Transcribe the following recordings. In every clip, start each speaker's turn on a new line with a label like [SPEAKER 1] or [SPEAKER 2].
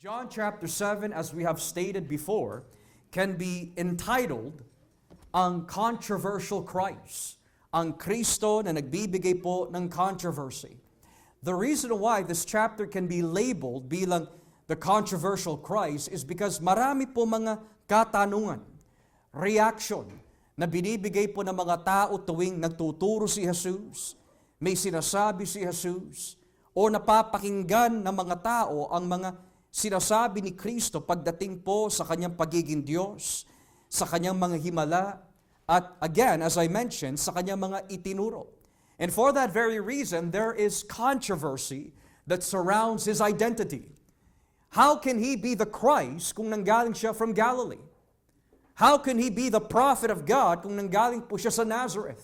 [SPEAKER 1] John chapter 7, as we have stated before, can be entitled, Ang Controversial Christ. Ang Kristo na nagbibigay po ng controversy. The reason why this chapter can be labeled bilang the controversial Christ is because marami po mga katanungan, reaction, na binibigay po ng mga tao tuwing nagtuturo si Jesus, may sinasabi si Jesus, o napapakinggan ng mga tao ang mga sinasabi ni Kristo pagdating po sa kanyang pagiging Diyos, sa kanyang mga himala, at again, as I mentioned, sa kanyang mga itinuro. And for that very reason, there is controversy that surrounds His identity. How can He be the Christ kung nanggaling siya from Galilee? How can He be the prophet of God kung nanggaling po siya sa Nazareth?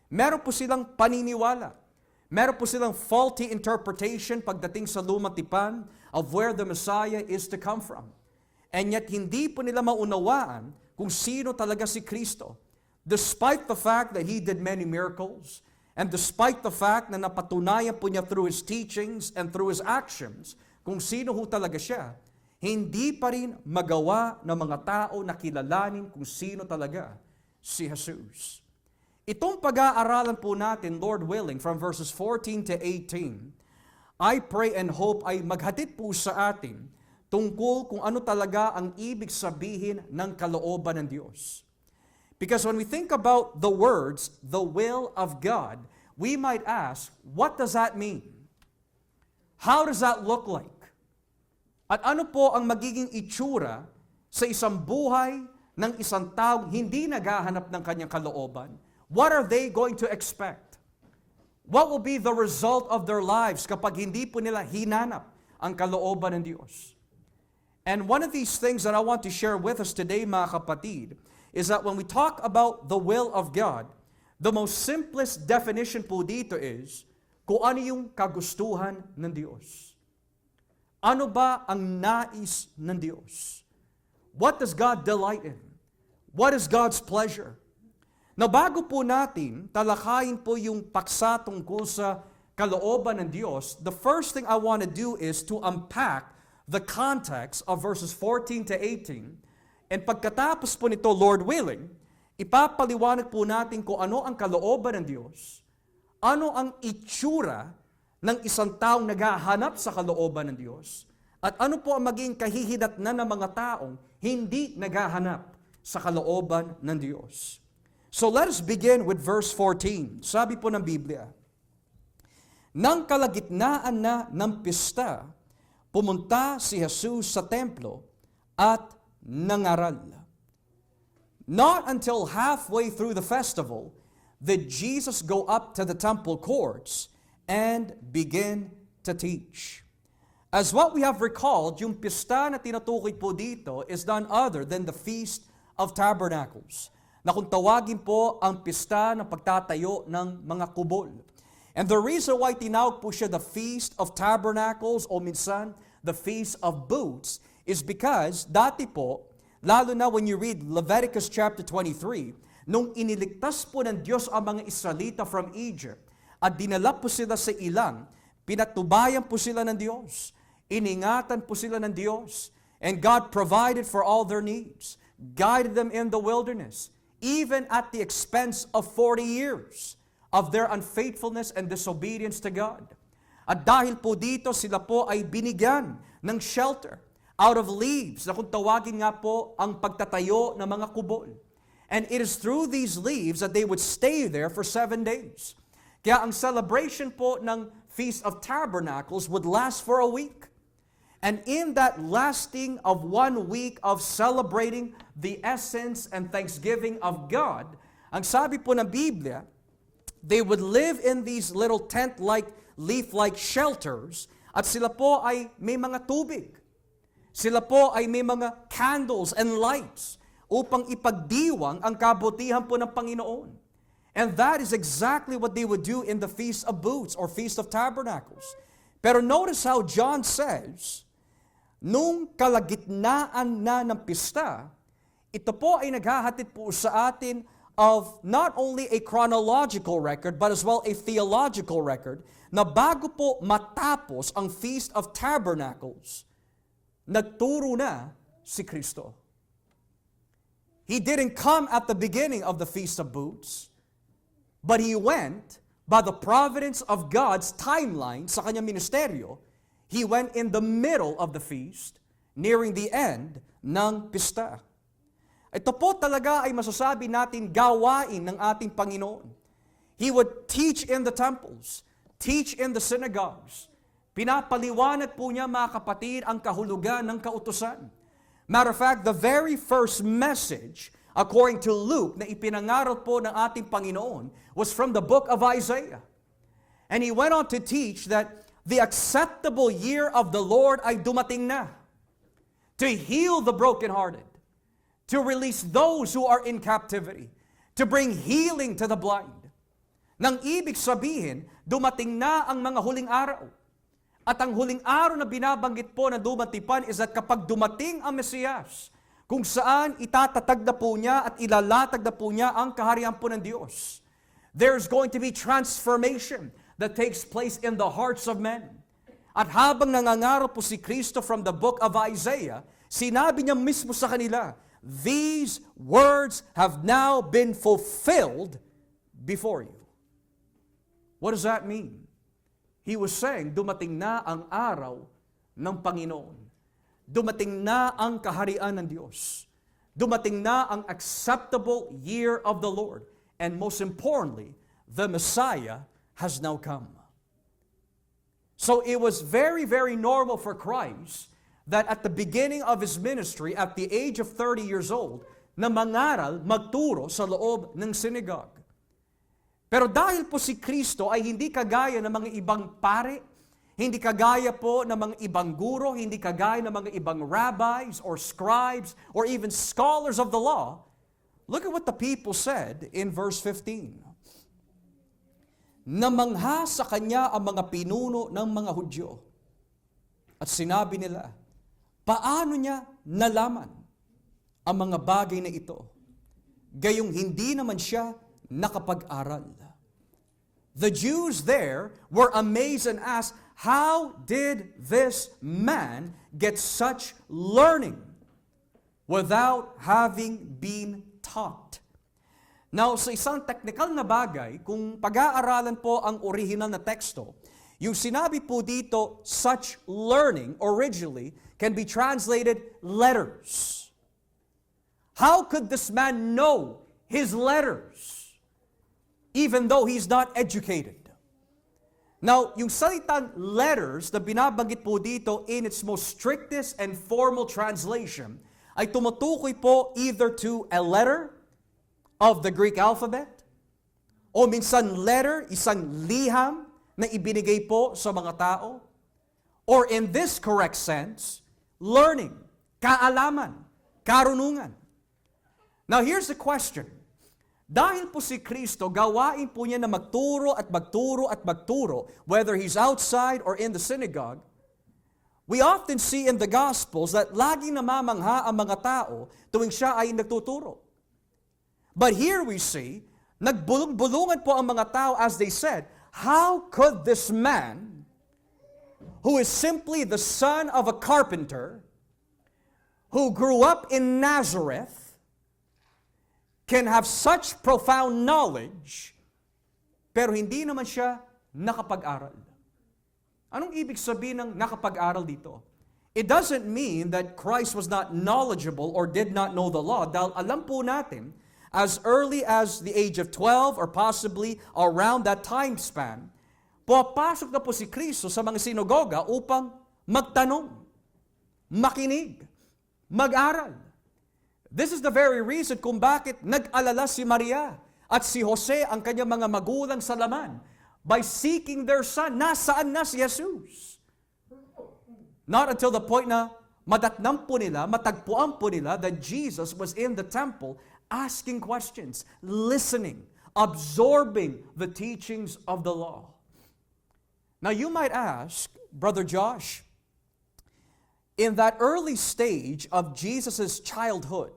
[SPEAKER 1] Meron po silang paniniwala. Meron po silang faulty interpretation pagdating sa lumang tipan of where the Messiah is to come from. And yet, hindi po nila maunawaan kung sino talaga si Kristo. Despite the fact that He did many miracles, and despite the fact na napatunayan po niya through His teachings and through His actions, kung sino ho talaga siya, hindi pa rin magawa ng mga tao na kilalanin kung sino talaga si Jesus. Itong pag-aaralan po natin, Lord willing, from verses 14 to 18, I pray and hope ay maghatid po sa atin tungkol kung ano talaga ang ibig sabihin ng kalooban ng Diyos. Because when we think about the words, the will of God, we might ask, what does that mean? How does that look like? At ano po ang magiging itsura sa isang buhay ng isang taong hindi naghahanap ng kanyang kalooban? What are they going to expect? What will be the result of their lives kapag hindi po nila hinanap ang kalooban ng Diyos? And one of these things that I want to share with us today, mga kapatid, is that when we talk about the will of God, the most simplest definition po dito is kung ano yung kagustuhan ng Diyos. Ano ba ang nais ng Diyos? What does God delight in? What is God's pleasure? Na bago po natin talakayin po yung paksa tungkol sa kalooban ng Diyos, the first thing I want to do is to unpack the context of verses 14 to 18. And pagkatapos po nito, Lord willing, ipapaliwanag po natin kung ano ang kalooban ng Diyos, ano ang itsura ng isang taong naghahanap sa kalooban ng Diyos, at ano po ang maging kahihinatnan ng mga taong hindi naghahanap sa kalooban ng Diyos. So let us begin with verse 14. Sabi po ng Biblia, nang kalagitnaan na ng pista, pumunta si Jesus sa templo at nangaral. Not until halfway through the festival did Jesus go up to the temple courts and begin to teach. As what we have recalled, yung pista na tinutukoy po dito is none other than the Feast of Tabernacles, na kung tawagin po ang pista ng pagtatayo ng mga kubol. And the reason why tinawag po siya the Feast of Tabernacles o minsan the Feast of Booths is because dati po, lalo na when you read Leviticus chapter 23, nung iniligtas po ng Diyos ang mga Israelita from Egypt at dinala po sila sa ilang, pinatubayan po sila ng Diyos, iningatan po sila ng Diyos, and God provided for all their needs, guided them in the wilderness, even at the expense of 40 years of their unfaithfulness and disobedience to God. At dahil po dito, sila po ay binigyan ng shelter out of leaves, na kung tawagin nga po ang pagtatayo ng mga kubol. And it is through these leaves that they would stay there for 7 days. Kaya ang celebration po ng Feast of Tabernacles would last for a week. And in that lasting of 1 week of celebrating the essence and thanksgiving of God, ang sabi po ng Biblia, they would live in these little tent-like, leaf-like shelters, at sila po ay may mga tubig. Sila po ay may mga candles and lights upang ipagdiwang ang kabutihan po ng Panginoon. And that is exactly what they would do in the Feast of Booths or Feast of Tabernacles. Pero notice how John says, nung kalagitnaan na ng pista, ito po ay naghahatid po sa atin of not only a chronological record, but as well a theological record, na bago po matapos ang Feast of Tabernacles, nagturo na si Kristo. He didn't come at the beginning of the Feast of Booths, but He went by the providence of God's timeline sa kanyang ministeryo. He went in the middle of the feast, nearing the end ng pista. Ito po talaga ay masasabi natin gawain ng ating Panginoon. He would teach in the temples, teach in the synagogues. Pinapaliwanag po niya, mga kapatid, ang kahulugan ng kautusan. Matter of fact, the very first message, according to Luke, na ipinangaral po ng ating Panginoon was from the book of Isaiah. And He went on to teach that the acceptable year of the Lord ay dumating na, to heal the brokenhearted, to release those who are in captivity, to bring healing to the blind. Nang ibig sabihin, dumating na ang mga huling araw. At ang huling araw na binabanggit po na dumatipan is that kapag dumating ang Mesiyas, kung saan itatatag na po niya at ilalatag na po niya ang kaharian po ng Diyos, there's going to be transformation that takes place in the hearts of men. At habang nangangaral po si Kristo from the book of Isaiah, sinabi niya mismo sa kanila, these words have now been fulfilled before you. What does that mean? He was saying, dumating na ang araw ng Panginoon. Dumating na ang kaharian ng Diyos. Dumating na ang acceptable year of the Lord. And most importantly, the Messiah has now come. So it was very, very normal for Christ that at the beginning of His ministry, at the age of 30 years old, na mangaral, magturo sa loob ng synagogue. Pero dahil po si Kristo ay hindi kagaya ng mga ibang pare, hindi kagaya po ng mga ibang guro, hindi kagaya ng mga ibang rabbis or scribes or even scholars of the law, look at what the people said in verse 15. Namangha sa Kanya ang mga pinuno ng mga Hudyo. At sinabi nila, paano niya nalaman ang mga bagay na ito? Gayong hindi naman siya nakapag-aral. The Jews there were amazed and asked, how did this man get such learning without having been taught? Now, sa isang technical na bagay, kung pag-aaralan po ang original na teksto, yung sinabi po dito, such learning originally can be translated letters. How could this man know his letters, even though he's not educated? Now, yung salitang letters na binabanggit po dito in its most strictest and formal translation ay tumutukoy po either to a letter of the Greek alphabet o minsan letter, isang liham na ibinigay po sa mga tao, or in this correct sense, learning, kaalaman, karunungan. Now, here's the question. Dahil po si Kristo, gawain po niya na magturo at magturo at magturo, whether He's outside or in the synagogue, we often see in the Gospels that laging namamangha ang mga tao tuwing siya ay nagtuturo. But here we see, nagbulong-bulungan po ang mga tao as they said, how could this man, who is simply the son of a carpenter, who grew up in Nazareth, can have such profound knowledge, pero hindi naman siya nakapag-aral? Anong ibig sabihin ng nakapag-aral dito? It doesn't mean that Christ was not knowledgeable or did not know the law, dahil alam po natin, as early as the age of 12 or possibly around that time span, pumapasok na po si Kristo sa mga sinagoga upang magtanong, makinig, mag-aral. This is the very reason kung bakit nag-alala si Maria at si Jose, ang kanyang mga magulang sa laman, by seeking their son. Nasaan na si Jesus? Not until the point na madatnang po nila, matagpuan po nila that Jesus was in the temple asking questions, listening, absorbing the teachings of the law. Now you might ask, Brother Josh, in that early stage of Jesus' childhood,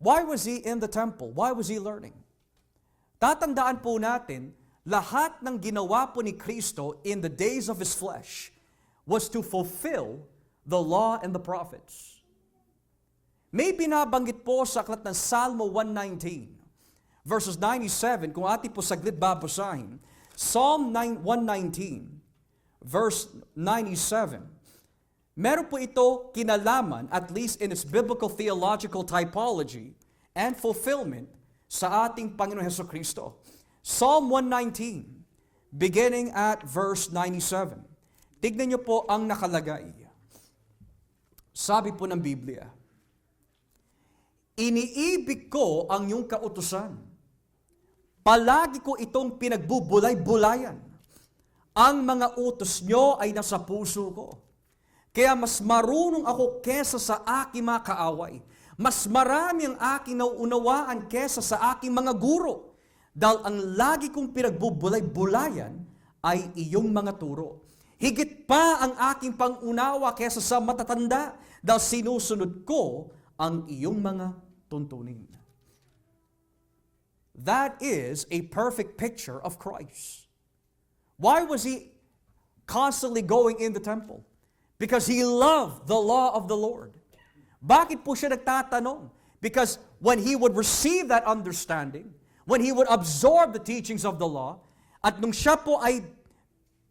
[SPEAKER 1] why was He in the temple? Why was He learning? Tatandaan po natin, lahat ng ginawa po ni Kristo in the days of His flesh was to fulfill the law and the prophets. May binabanggit po sa aklat ng Salmo 119, verses 97, kung ating po saglit babasahin. Psalm 119, verse 97. Meron po ito kinalaman, at least in its biblical theological typology and fulfillment sa ating Panginoon Hesukristo. Psalm 119, beginning at verse 97. Tignan niyo po ang nakalagay. Sabi po ng Biblia, iniibig ko ang iyong kautusan. Palagi ko itong pinagbubulay-bulayan. Ang mga utos niyo ay nasa puso ko. Kaya mas marunong ako kesa sa aking mga kaaway. Mas marami ang aking nauunawaan kesa sa aking mga guro. Dahil ang lagi kong pinagbubulay-bulayan ay iyong mga turo. Higit pa ang aking pangunawa kesa sa matatanda dahil sinusunod ko ang iyong mga tuntunin. That is a perfect picture of Christ. Why was he constantly going in the temple? Because he loved the law of the Lord. Bakit po siya nagtatanong? Because when he would receive that understanding, when he would absorb the teachings of the law, at nung siya po ay,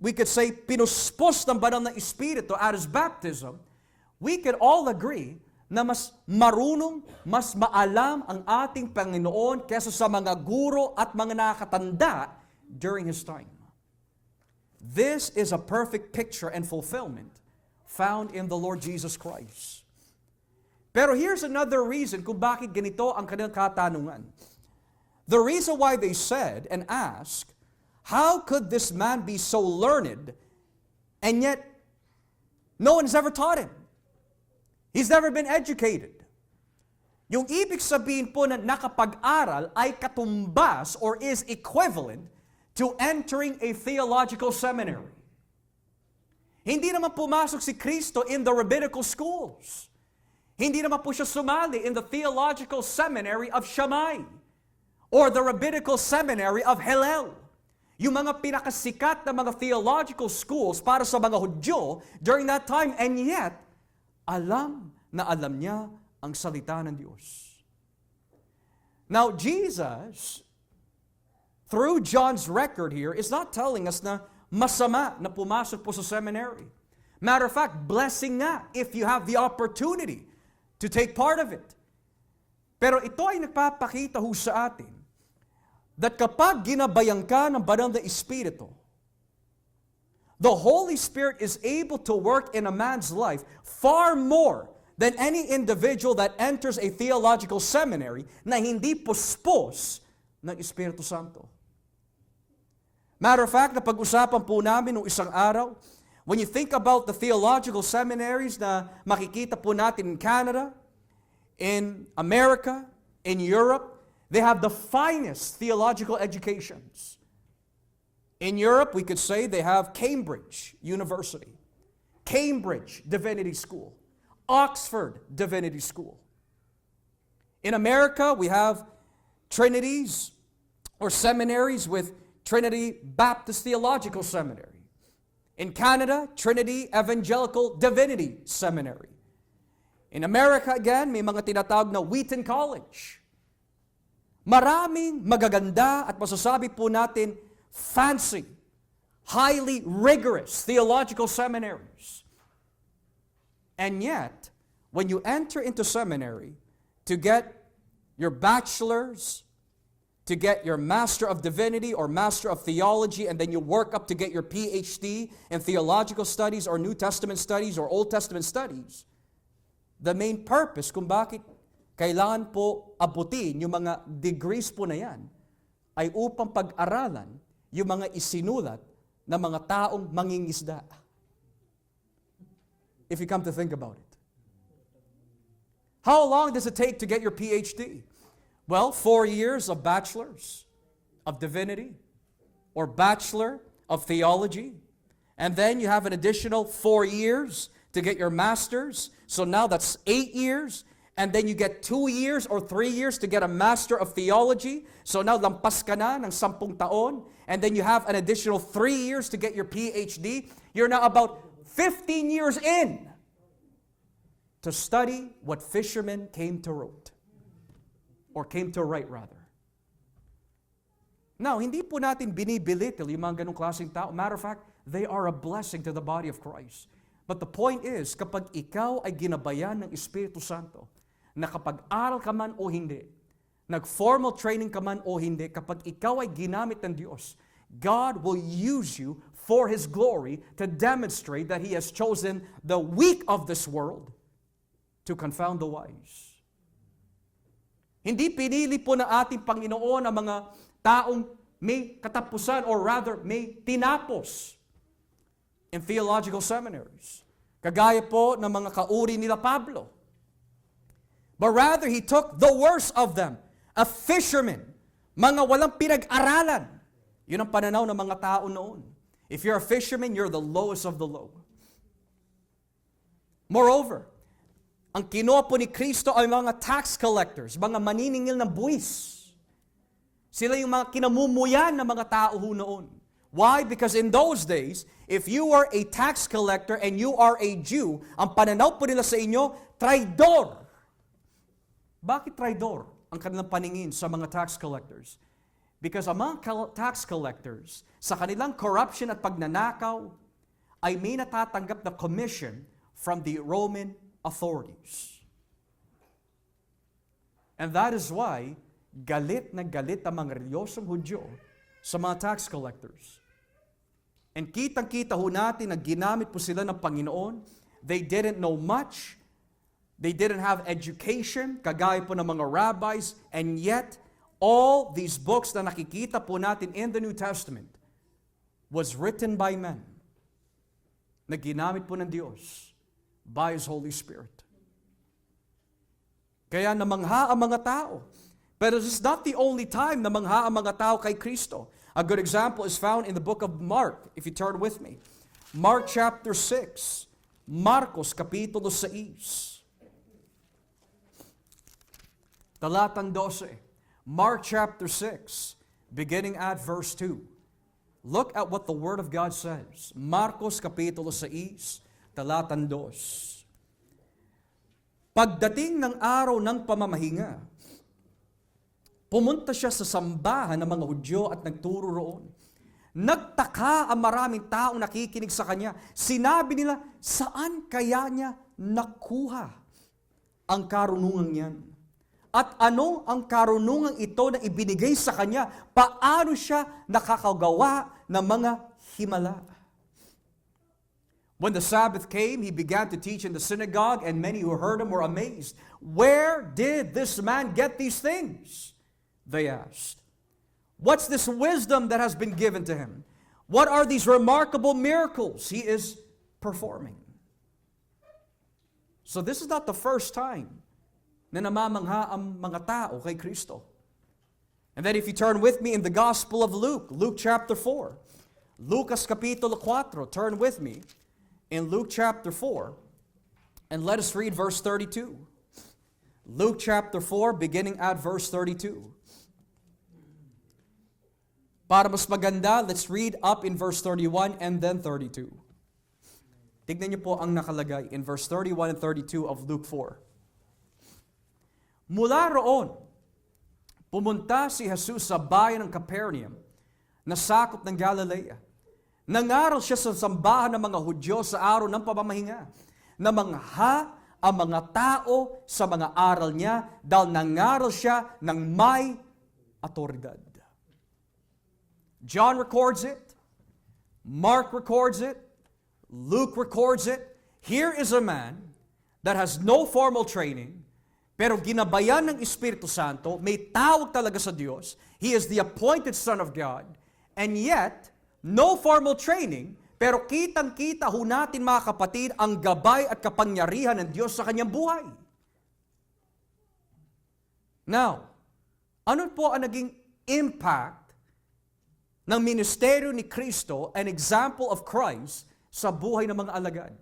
[SPEAKER 1] we could say, pinuspos ng banal na Espiritu at his baptism, we could all agree na mas marunong, mas maalam ang ating Panginoon kesa sa mga guro at mga nakatanda during his time. This is a perfect picture and fulfillment found in the Lord Jesus Christ. Pero here's another reason kung bakit ganito ang kanilang katanungan. The reason why they said and asked, how could this man be so learned and yet no one has ever taught him? He's never been educated. Yung ibig sabihin po na nakapag-aral ay katumbas or is equivalent to entering a theological seminary. Hindi naman pumasok si Kristo in the rabbinical schools. Hindi naman po siya sumali in the theological seminary of Shammai or the rabbinical seminary of Hillel. Yung mga pinakasikat na mga theological schools para sa mga Hudyo during that time, and yet, alam niya ang salita ng Diyos. Now, Jesus, through John's record here, is not telling us na masama na pumasok po sa seminary. Matter of fact, blessing nga if you have the opportunity to take part of it. Pero ito ay nagpapakita ho sa atin that kapag ginabayan ka ng banal na Espiritu, the Holy Spirit is able to work in a man's life far more than any individual that enters a theological seminary na hindi puspos ng Espiritu Santo. Matter of fact, napag-usapan po namin nung isang araw, when you think about the theological seminaries na makikita po natin in Canada, in America, in Europe, they have the finest theological educations. In Europe, we could say they have Cambridge University, Cambridge Divinity School, Oxford Divinity School. In America, we have trinities or seminaries with Trinity Baptist Theological Seminary. In Canada, Trinity Evangelical Divinity Seminary. In America, again, may mga tinatawag na Wheaton College. Maraming magaganda at masasabi po natin fancy, highly rigorous theological seminaries. And yet, when you enter into seminary to get your bachelor's, to get your Master of Divinity or Master of Theology, and then you work up to get your PhD in Theological Studies or New Testament Studies or Old Testament Studies, the main purpose kung bakit kailangan po abutin yung mga degrees po na yan ay upang pag-aralan yung mga isinulat ng mga taong mangingisda. If you come to think about it. How long does it take to get your PhD? Well, 4 years of bachelor's of divinity or bachelor of theology. And then you have an additional 4 years to get your master's. So now that's 8 years. And then you get 2 years or 3 years to get a master of theology. So now lampas ka na ng 10 taon. And then you have an additional 3 years to get your PhD. You're now about 15 years in to study what fishermen came to write. Or came to write rather. Now, hindi po natin binibilittle yung mga ganong klaseng tao. Matter of fact, they are a blessing to the body of Christ. But the point is, kapag ikaw ay ginabayan ng Espiritu Santo, nakapag-aral ka man o hindi, nag-formal training ka man o hindi, kapag ikaw ay ginamit ng Diyos, God will use you for His glory to demonstrate that He has chosen the weak of this world to confound the wise. Hindi pinili po ng ating Panginoon ang mga taong may katapusan or rather may tinapos in theological seminaries. Kagaya po ng mga kauri nila Pablo. But rather, he took the worst of them, a fisherman, mga walang pinag-aralan. Yun ang pananaw ng mga tao noon. If you're a fisherman, you're the lowest of the low. Moreover, ang kinuha po ni Kristo ay mga tax collectors, mga maniningil ng buwis. Sila yung mga kinamumuyan ng mga tao noon. Why? Because in those days, if you are a tax collector and you are a Jew, ang pananaw po nila sa inyo, traidor. Bakit traidor ang kanilang paningin sa mga tax collectors? Because ang mga tax collectors, sa kanilang corruption at pagnanakaw, ay may natatanggap na commission from the Roman authorities. And that is why, galit na galit ang mga reliyosong Hudyo sa mga tax collectors. And kitang-kita ho natin na ginamit po sila ng Panginoon. They didn't know much. They didn't have education, kagaya po ng mga rabbis. And yet, all these books na nakikita po natin in the New Testament was written by men na ginamit po ng Diyos by His Holy Spirit. Kaya namangha ang mga tao. But this is not the only time na mangha ang mga tao kay Kristo. A good example is found in the book of Mark, if you turn with me. Mark chapter 6. Marcos kapitulo 6. Talatang 12. Mark chapter 6, beginning at verse 2. Look at what the Word of God says. Marcos kapitulo 6, talatang 2. Pagdating ng araw ng pamamahinga, pumunta siya sa sambahan ng mga Hudyo at nagturo roon. Nagtaka ang maraming taong nakikinig sa kanya. Sinabi nila, saan kaya niya nakuha ang karunungan niyan? At ano ang karunungan ito na ibinigay sa kanya? Paano siya nakakagawa ng mga himala? When the Sabbath came, he began to teach in the synagogue, and many who heard him were amazed. Where did this man get these things? They asked. What's this wisdom that has been given to him? What are these remarkable miracles he is performing? So this is not the first time na namamangha ang mga tao kay Kristo. And then if you turn with me in the Gospel of Luke, Luke chapter 4. Lucas kapitulo 4, turn with me in Luke chapter 4, and let us read verse 32. Luke chapter 4, beginning at verse 32. Para mas maganda, let's read up in verse 31 and then 32. Tignan niyo po ang nakalagay in verse 31 and 32 of Luke 4. Mula roon, pumunta si Jesus sa bayan ng Capernaum na sakop ng Galilea. Nangaral siya sa sambahan ng mga Hudyo sa araw ng pamamahinga. Namangha ang mga tao sa mga aral niya dahil nangaral siya ng may autoridad. John records it. Mark records it. Luke records it. Here is a man that has no formal training, pero ginabayan ng Espiritu Santo, may tawag talaga sa Diyos. He is the appointed Son of God. And yet, no formal training, pero kitang-kita ho natin mga kapatid ang gabay at kapangyarihan ng Diyos sa kanyang buhay. Now, ano po ang naging impact ng ministeryo ni Kristo, an example of Christ, sa buhay ng mga alagad?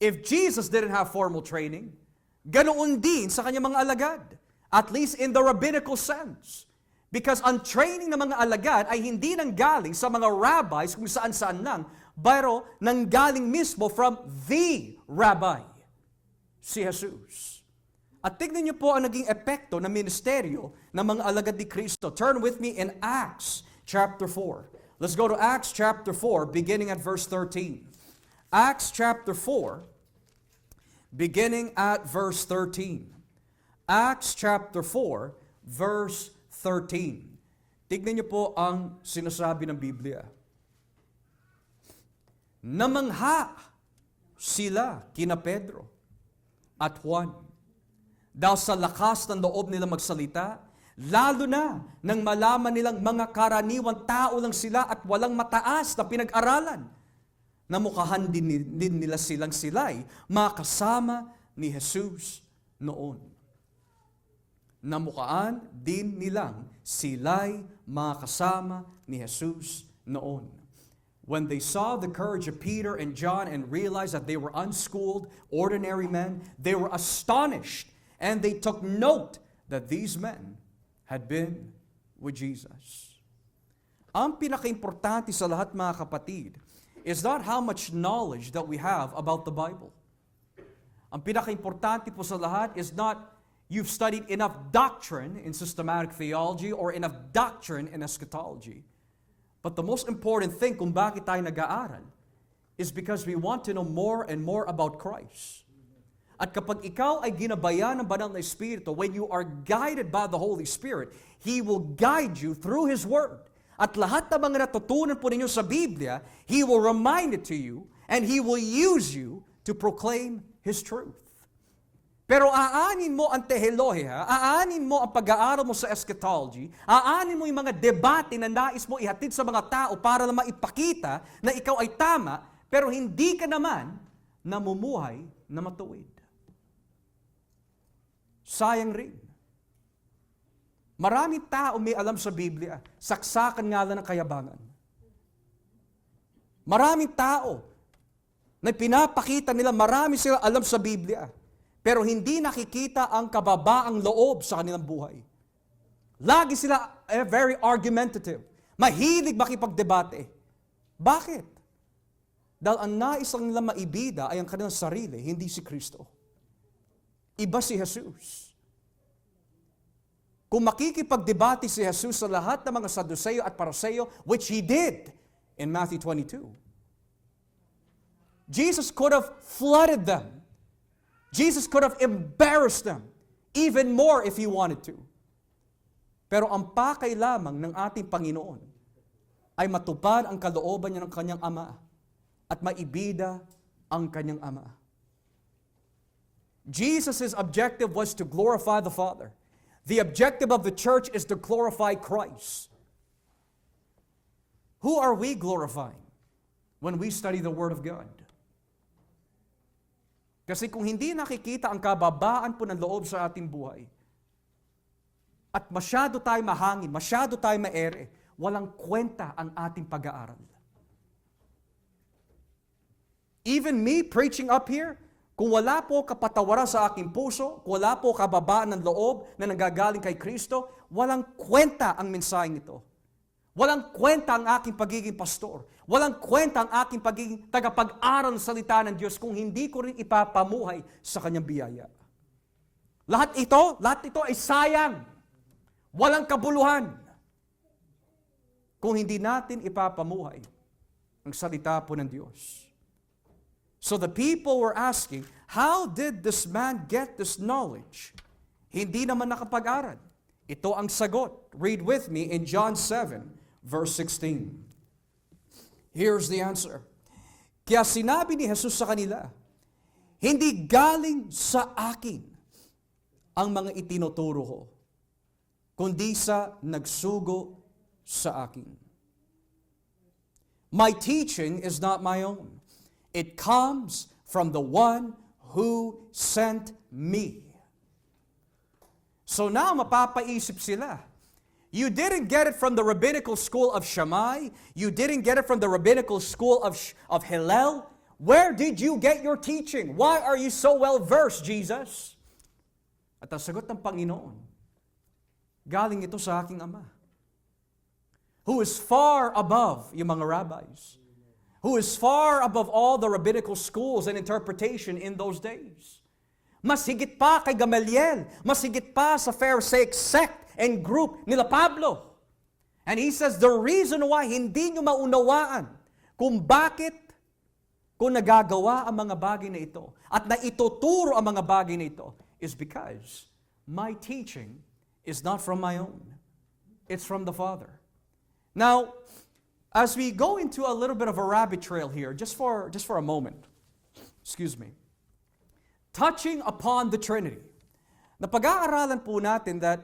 [SPEAKER 1] If Jesus didn't have formal training, ganoon din sa kanyang mga alagad, at least in the rabbinical sense. Because ang training ng mga alagad ay hindi nanggaling sa mga rabbis kung saan-saan lang, pero nanggaling mismo from the rabbi. si Jesus. At tignan niyo po ang naging epekto ng ministeryo ng mga alagad ni Kristo. Turn with me in Acts chapter 4. Let's go to Acts chapter 4, beginning at verse 13. Acts chapter 4, beginning at verse 13. Acts chapter 4, verse 13. Tignan niyo po ang sinasabi ng Biblia. Namangha sila kina Pedro at Juan dahil sa lakas ng loob nila magsalita, lalo na nang malaman nilang mga karaniwang tao lang sila at walang mataas na pinag-aralan. Namukhahan din nila silang sila'y makasama ni Jesus noon. Namukhaan din nilang sila'y makasama ni Jesus noon. When they saw the courage of Peter and John and realized that they were unschooled, ordinary men, they were astonished. And they took note that these men had been with Jesus. Ang pinaka-importante sa lahat mga kapatid is not how much knowledge that we have about the Bible. Ang pinaka-importante po sa lahat is not you've studied enough doctrine in systematic theology or enough doctrine in eschatology. But the most important thing kung bakit tayo nag-aaral is because we want to know more and more about Christ. At kapag ikaw ay ginabayan ng banal na Espiritu, when you are guided by the Holy Spirit, He will guide you through His Word. At lahat ng mga natutunan po ninyo sa Biblia, He will remind it to you, and He will use you to proclaim His truth. Pero aanin mo ang teolohiya, aanin mo ang pag-aaral mo sa eschatology, aanin mo yung mga debate na nais mo ihatid sa mga tao para na maipakita na ikaw ay tama, pero hindi ka naman namumuhay na matuwid. Sayang rin. Maraming tao may alam sa Biblia, saksakan nga lang ng kayabangan. Maraming tao na pinapakita nila, marami sila alam sa Biblia, pero hindi nakikita ang kababaang loob sa kanilang buhay. Lagi sila very argumentative, mahilig makipagdebate. Bakit? Dahil ang nais lang nila maibida ay ang kanilang sarili, hindi si Kristo. Iba si Jesus. Kung makikipagdebate si Jesus sa lahat ng mga Saduceo at Pariseo, which He did in Matthew 22, Jesus could have flooded them. Jesus could have embarrassed them even more if He wanted to. Pero ang pakay lamang ng ating Panginoon ay matupad ang kalooban niya ng kanyang Ama at maibida ang kanyang Ama. Jesus' objective was to glorify the Father. The objective of the church is to glorify Christ. Who are we glorifying when we study the Word of God? Kasi kung hindi nakikita ang kababaan po ng loob sa ating buhay, at masyado tayo mahangin, masyado tayo maere, walang kwenta ang ating pag-aaral. Even me preaching up here, kung wala po kapatawaran sa aking puso, kung wala po kababaan ng loob na nanggagaling kay Kristo, walang kwenta ang mensaheng ito. Walang kwenta ang aking pagiging pastor. Walang kwenta ang aking pagiging tagapag-aral ng salita ng Diyos kung hindi ko rin ipapamuhay sa Kanyang biyaya. Lahat ito ay sayang. Walang kabuluhan. Kung hindi natin ipapamuhay ang salita po ng Diyos. So the people were asking, how did this man get this knowledge? Hindi naman nakapag-aral. Ito ang sagot. Read with me in John 7, verse 16. Here's the answer. Kaya sinabi ni Jesus sa kanila, hindi galing sa akin ang mga itinuturo ko, kundi sa nagsugo sa akin. My teaching is not my own. It comes from the one who sent me. So now mapapaisip sila. You didn't get it from the rabbinical school of Shammai. You didn't get it from the rabbinical school of Hillel. Where did you get your teaching? Why are you so well-versed, Jesus? At ang sagot ng Panginoon, galing ito sa aking Ama, who is far above yung mga rabbis, who is far above all the rabbinical schools and interpretation in those days. Mas higit pa kay Gamaliel, mas higit pa sa Pharisaic sect and group nila Pablo. And he says, the reason why hindi nyo maunawaan kung bakit kung nagagawa ang mga bagay na ito at na ituturo ang mga bagay na ito is because my teaching is not from my own. It's from the Father. Now, as we go into a little bit of a rabbit trail here, just for a moment, excuse me, touching upon the Trinity, napag-aaralan po natin that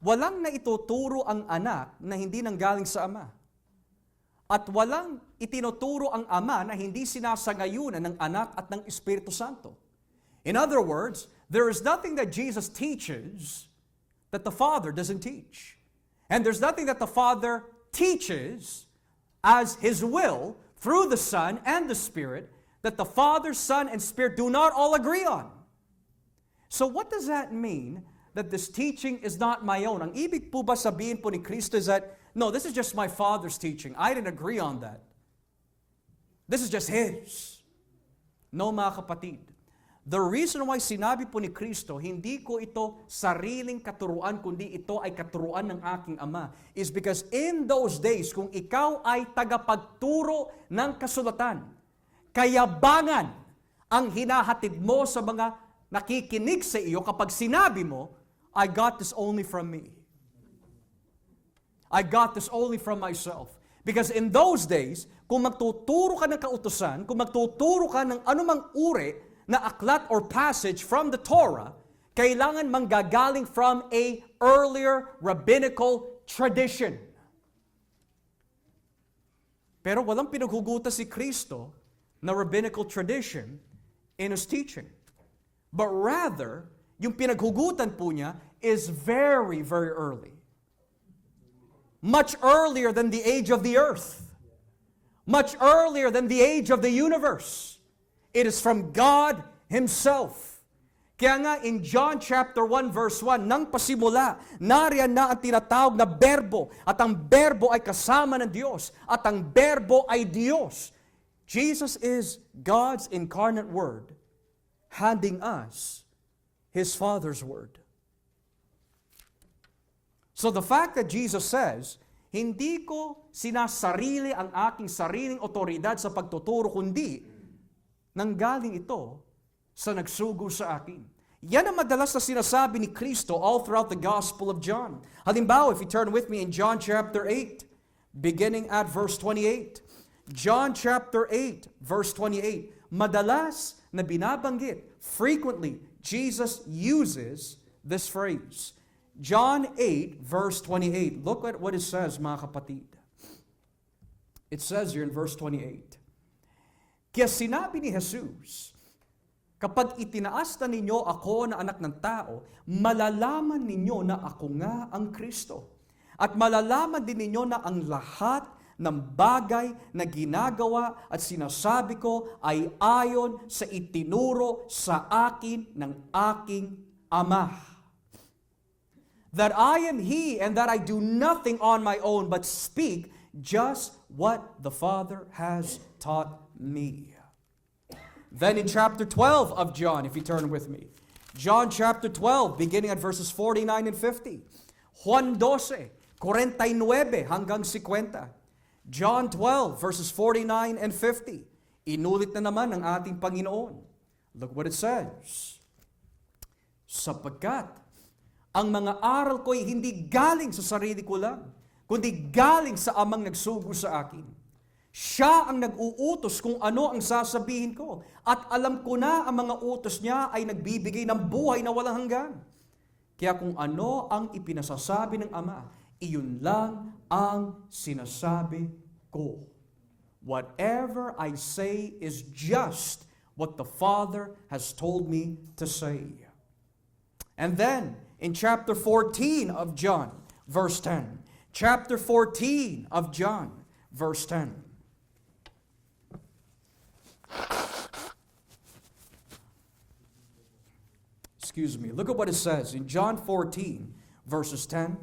[SPEAKER 1] walang naituturo ang anak na hindi nanggaling sa Ama. At walang itinuturo ang Ama na hindi sinasangayunan ng Anak at ng Espiritu Santo. In other words, there is nothing that Jesus teaches that the Father doesn't teach. And there's nothing that the Father teaches as His will through the Son and the Spirit that the Father, Son, and Spirit do not all agree on. So what does that mean that this teaching is not my own? Ang ibig po ba sabihin po ni Kristo is that, no, this is just my Father's teaching. I didn't agree on that. This is just His. No, mga kapatid. The reason why sinabi po ni Kristo, hindi ko ito sariling katuruan, kundi ito ay katuruan ng aking Ama, is because in those days, kung ikaw ay tagapagturo ng kasulatan, kayabangan ang hinahatid mo sa mga nakikinig sa iyo kapag sinabi mo, I got this only from me. I got this only from myself. Because in those days, kung magtuturo ka ng kautusan, kung magtuturo ka ng anumang uri na aklat or passage from the Torah, kailangan manggagaling from a earlier rabbinical tradition. Pero walang pinaghugutan si Kristo na rabbinical tradition in His teaching. But rather, yung pinaghugutan po niya is very, very early. Much earlier than the age of the earth. Much earlier than the age of the universe. It is from God Himself. Kaya nga in John chapter 1 verse 1, nang pasimula, nariyan na ang tinatawag na berbo, at ang berbo ay kasama ng Diyos, at ang berbo ay Diyos. Jesus is God's incarnate Word, handing us His Father's Word. So the fact that Jesus says, hindi ko sinasarili ang aking sariling otoridad sa pagtuturo, kundi nanggaling ito sa nagsugo sa akin. Yan ang madalas na sinasabi ni Kristo all throughout the Gospel of John. Halimbawa, if you turn with me in John chapter 8, beginning at verse 28. John chapter 8, verse 28. Madalas na binabanggit, frequently, Jesus uses this phrase. John 8, verse 28. Look at what it says, mga kapatid. It says here in verse 28. Kaya sinabi ni Jesus, kapag itinaas na ninyo ako na anak ng tao, malalaman ninyo na ako nga ang Kristo. At malalaman din ninyo na ang lahat ng bagay na ginagawa at sinasabi ko ay ayon sa itinuro sa akin ng aking Ama. That I am He, and that I do nothing on my own, but speak just what the Father has taught me. Then in chapter 12 of John, if you turn with me, John chapter 12, beginning at verses 49 and 50. Juan 12, 49 hanggang 50. John 12, verses 49 and 50. Inulit na naman ng ating Panginoon. Look what it says. Sapagkat ang mga aral ko ay hindi galing sa sarili ko lang, kundi galing sa Amang nagsugo sa akin. Siya ang nag-uutos kung ano ang sasabihin ko, at alam ko na ang mga utos niya ay nagbibigay ng buhay na walang hanggan. Kaya kung ano ang ipinasasabi ng Ama, iyon lang ang sinasabi ko. Whatever I say is just what the Father has told me to say. And then, in chapter 14 of John, verse 10. Chapter 14 of John, verse 10. Excuse me. Look at what it says in John 14, verses 10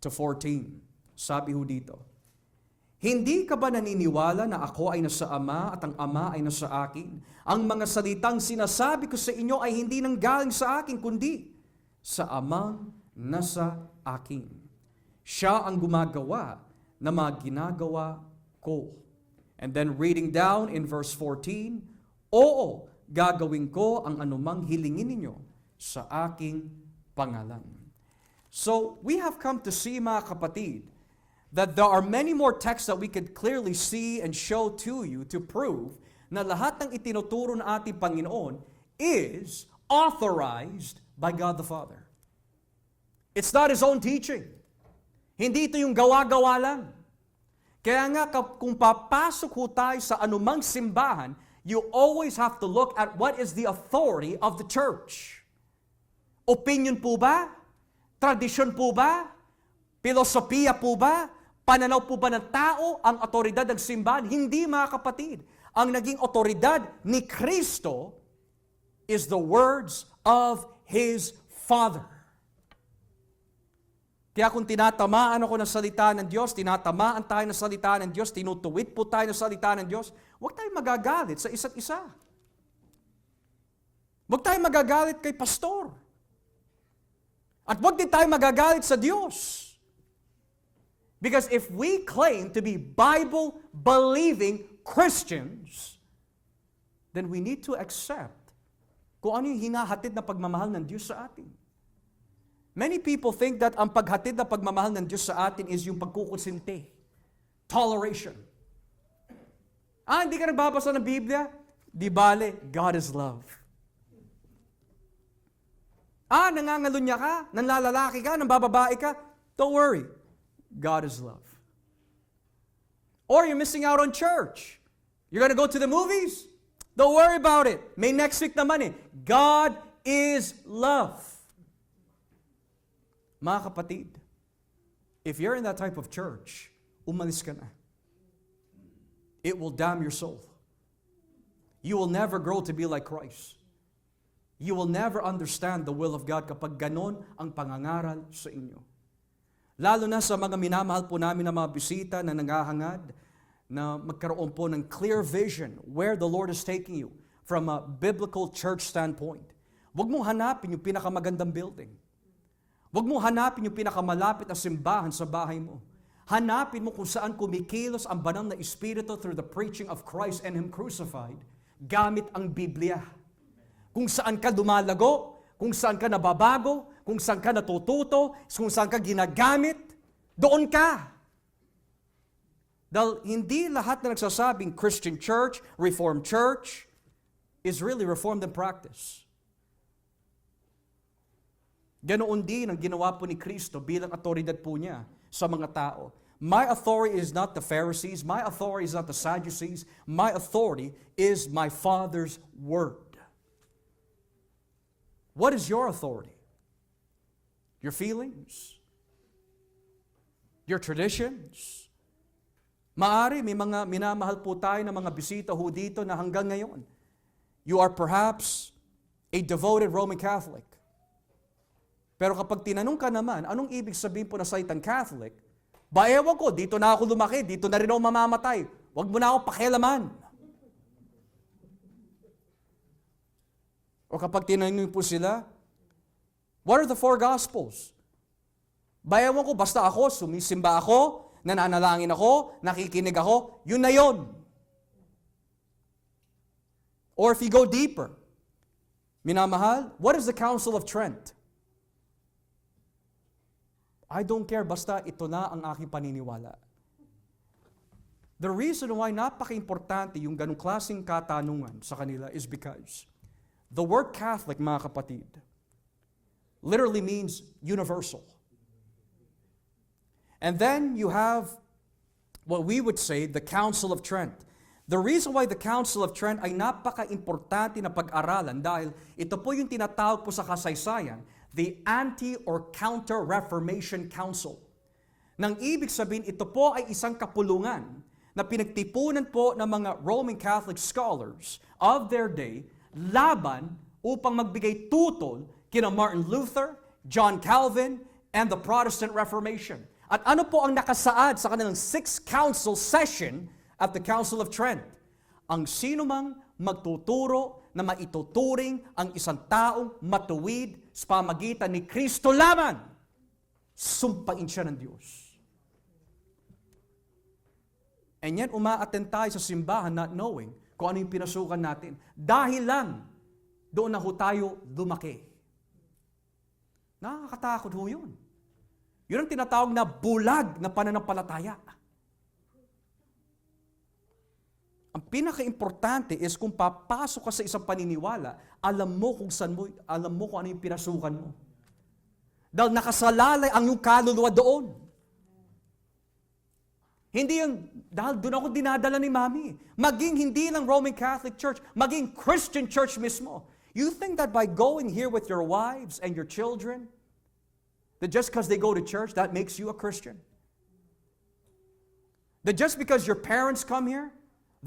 [SPEAKER 1] to 14. Sabi ho dito, Hindi ka ba naniniwala na ako ay nasa Ama at ang Ama ay nasa akin? Ang mga salitang sinasabi ko sa inyo ay hindi nanggaling sa akin, kundi sa Amang nasa akin. Siya ang gumagawa na mga ginagawa ko. And then reading down in verse 14, oo, gagawin ko ang anumang hilingin ninyo sa aking pangalan. So, we have come to see, mga kapatid, that there are many more texts that we could clearly see and show to you to prove na lahat ng itinuturo ng ating Panginoon is authorized by God the Father. It's not His own teaching. Hindi ito yung gawa-gawa lang. Kaya nga, kung papasok ho tayo sa anumang simbahan, you always have to look at what is the authority of the church. Opinion po ba? Tradisyon po ba? Filosofiya po ba? Pananaw po ba ng tao ang otoridad ng simbahan? Hindi, mga kapatid. Ang naging otoridad ni Kristo is the words of His Father. Kaya kung tinatamaan ako ng salita ng Diyos, tinatamaan tayo ng salita ng Diyos, tinutuwid po tayo ng salita ng Diyos, huwag tayong magagalit sa isa't isa. Huwag tayong magagalit kay pastor. At huwag din tayo magagalit sa Diyos. Because if we claim to be Bible-believing Christians, then we need to accept kung ano yung hinahatid na pagmamahal ng Diyos sa atin. Many people think that ang paghatid na pagmamahal ng Diyos sa atin is yung pagkukonsinti, toleration. Hindi ka nagbabasa ng Biblia? Di bale, God is love. Nangangalunya ka, nanlalalaki ka, nambababae ka? Don't worry, God is love. Or you're missing out on church. You're gonna go to the movies? Don't worry about it. May next week naman eh. God is love. Mga kapatid, if you're in that type of church, umalis ka na. It will damn your soul. You will never grow to be like Christ. You will never understand the will of God kapag ganon ang pangangaral sa inyo. Lalo na sa mga minamahal po namin na mga bisita na nangahangad, na magkaroon po ng clear vision where the Lord is taking you from a biblical church standpoint. Huwag mong hanapin yung pinakamagandang building. Huwag mong hanapin yung pinakamalapit na simbahan sa bahay mo. Hanapin mo kung saan kumikilos ang banal na Espiritu through the preaching of Christ and Him crucified, gamit ang Biblia. Kung saan ka dumalago, kung saan ka nababago, kung saan ka natututo, kung saan ka ginagamit, doon ka. Dahil hindi lahat na nagsasabing Christian church, Reformed church, is really Reformed in practice. Ganoon din ang ginawa po ni Kristo bilang otoridad po niya sa mga tao. My authority is not the Pharisees. My authority is not the Sadducees. My authority is my Father's Word. What is your authority? Your feelings? Your traditions? Maari, may mga minamahal po tayo ng mga bisita ho dito na hanggang ngayon, you are perhaps a devoted Roman Catholic. Pero kapag tinanong ka naman, anong ibig sabihin po na salitang Catholic? Ewan ko, dito na ako lumaki, dito na rin ako mamamatay. Huwag mo na ako pakialaman. O kapag tinanong po sila, what are the 4 Gospels? Ewan ko, basta ako, sumisimba ako, nananalangin ako, nakikinig ako, yun na yun. Or if you go deeper, minamahal, what is the Council of Trent? I don't care, basta ito na ang aking paniniwala. The reason why napaka-importante yung ganung klaseng katanungan sa kanila is because the word Catholic, mga kapatid, literally means universal. And then you have what we would say the Council of Trent. The reason why the Council of Trent ay napaka-importante na pag-aralan dahil ito po yung tinatawag po sa kasaysayan, the Anti- or Counter-Reformation Council. Nang ibig sabihin, ito po ay isang kapulungan na pinagtipunan po ng mga Roman Catholic scholars of their day laban upang magbigay tutol kina Martin Luther, John Calvin, and the Protestant Reformation. At ano po ang nakasaad sa kanilang 6th council session at the Council of Trent? Ang sino mang magtuturo na maituturing ang isang taong matuwid sa pamagitan ni Kristo lamang, sumpain siya ng Diyos. And yet, umaattend tayo sa simbahan not knowing kung ano yung pinasukan natin. Dahil lang, doon na ho tayo lumaki. Nakakatakot ho yun. Yun ang tinatawag na bulag na pananampalataya. Ang pinaka-importante is kung papasok ka sa isang paniniwala, alam mo kung ano yung pinasukan mo. Dahil nakasalalay ang iyong kaluluwa doon. Hindi yung, dahil doon ako dinadala ni Mami. Maging hindi lang Roman Catholic Church, maging Christian Church mismo. You think that by going here with your wives and your children, that just because they go to church, that makes you a Christian? That just because your parents come here,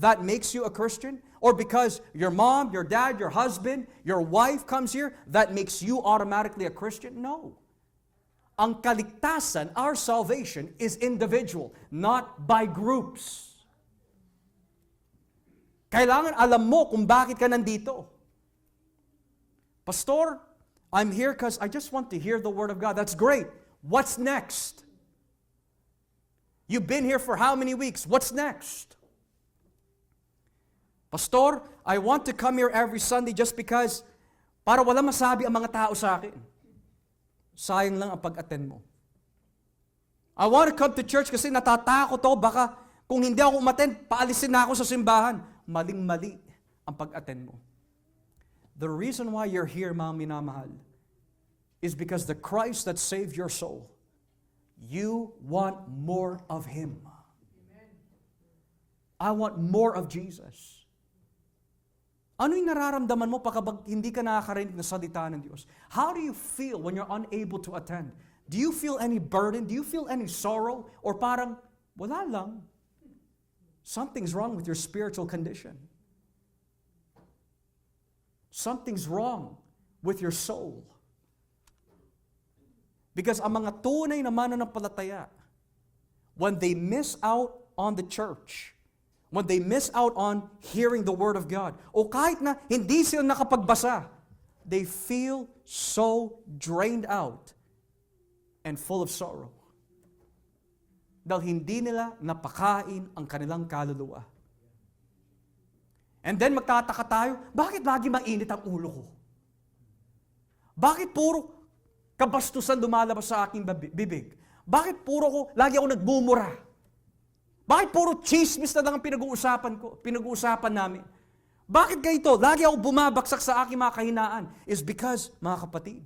[SPEAKER 1] that makes you a Christian? Or because your mom, your dad, your husband, your wife comes here, that makes you automatically a Christian? No. Ang kaligtasan, our salvation, is individual, not by groups. Kailangan alam mo kung bakit ka nandito. Pastor, I'm here because I just want to hear the Word of God. That's great. What's next? You've been here for how many weeks? What's next? Pastor, I want to come here every Sunday just because para wala masabi ang mga tao sa akin. Sayang lang ang pag-attend mo. I want to come to church kasi natatakot ako. Baka kung hindi ako umattend, paalisin na ako sa simbahan. Maling-mali ang pag-attend mo. The reason why you're here, mga minamahal, is because the Christ that saved your soul, you want more of Him. I want more of Jesus. Ano yung nararamdaman mo pagka hindi ka nakakarinig ng salita ng Diyos? How do you feel when you're unable to attend? Do you feel any burden? Do you feel any sorrow? Or parang, wala lang. Something's wrong with your spiritual condition. Something's wrong with your soul. Because ang mga tunay na mananampalataya, when they miss out on the church, when they miss out on hearing the Word of God, o kahit na hindi sila nakapagbasa, they feel so drained out and full of sorrow. Dahil hindi nila napakain ang kanilang kaluluwa. And then magtataka tayo, bakit lagi mainit ang ulo ko? Bakit puro kabastusan lumalabas sa aking bibig? Bakit lagi ako nagmumura? Bakit puro chismis na lang ang pinag-uusapan namin? Bakit ganito? Lagi ako bumabagsak sa aking mga kahinaan. Is because, mga kapatid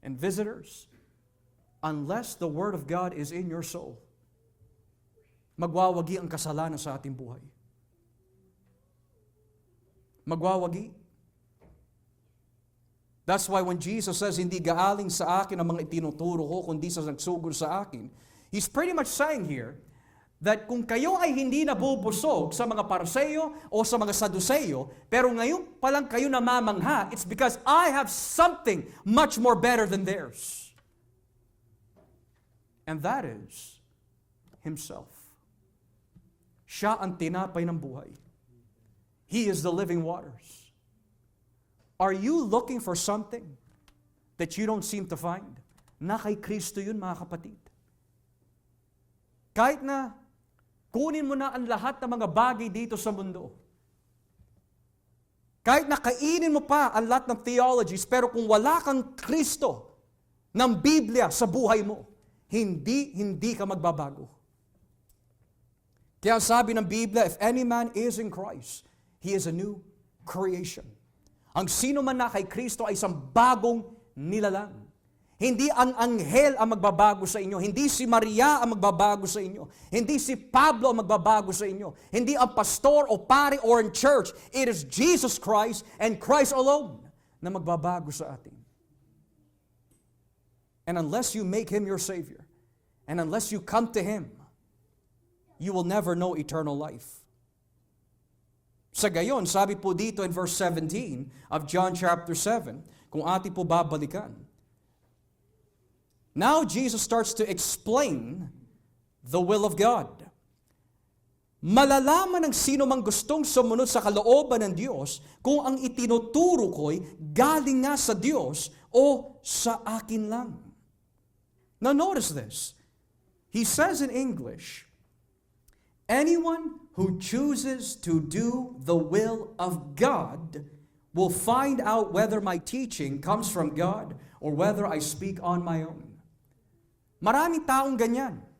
[SPEAKER 1] and visitors, unless the Word of God is in your soul, magwawagi ang kasalanan sa ating buhay. Magwawagi. That's why when Jesus says, hindi gaaling sa akin ang mga itinuturo ko, kundi sa nagsugod sa akin, He's pretty much saying here, that kung kayo ay hindi nabubusog sa mga Pariseo o sa mga Saduceo, pero ngayon palang kayo namamangha, it's because I have something much more better than theirs. And that is Himself. Siya ang tinapay ng buhay. He is the living waters. Are you looking for something that you don't seem to find? Na kay Kristo yun, mga kapatid. Kahit na kunin mo na ang lahat ng mga bagay dito sa mundo. Kahit na kainin mo pa ang lahat ng theologies, pero kung wala kang Kristo ng Biblia sa buhay mo, hindi ka magbabago. Kaya sabi ng Biblia, if any man is in Christ, he is a new creation. Ang sino man na kay Kristo ay isang bagong nilalang. Hindi ang anghel ang magbabago sa inyo. Hindi si Maria ang magbabago sa inyo. Hindi si Pablo ang magbabago sa inyo. Hindi ang pastor o pare or in church. It is Jesus Christ and Christ alone na magbabago sa atin. And unless you make Him your Savior, and unless you come to Him, you will never know eternal life. Sa gayon, sabi po dito in verse 17 of John chapter 7, kung ating po babalikan, Now Jesus starts to explain the will of God. Malalaman ng sino mang gustong sumunod sa kalooban ng Diyos kung ang itinuturo ko'y galing nga sa Diyos o sa akin lang. Now notice this. He says in English, anyone who chooses to do the will of God will find out whether my teaching comes from God or whether I speak on my own. Maraming taong ganyan.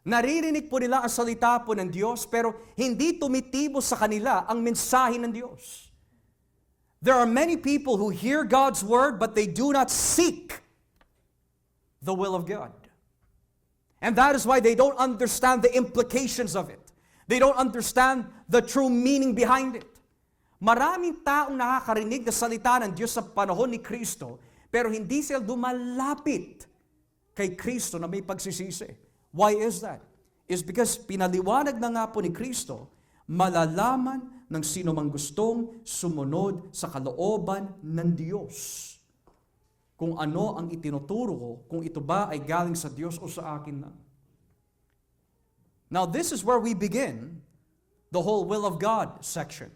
[SPEAKER 1] Naririnig po nila ang salita po ng Diyos pero hindi tumitibo sa kanila ang mensahe ng Diyos. There are many people who hear God's word but they do not seek the will of God. And that is why they don't understand the implications of it. They don't understand the true meaning behind it. Maraming taong nakakarinig na salita ng Diyos sa panahon ni Kristo pero hindi sila dumalapit kay Kristo na may pagsisisi. Why is that? It's because pinaliwanag na nga po ni Kristo, malalaman ng sino mang gustong sumunod sa kalooban ng Diyos. Kung ano ang itinuturo ko, kung ito ba ay galing sa Diyos o sa akin lang. Now this is where we begin the whole will of God section.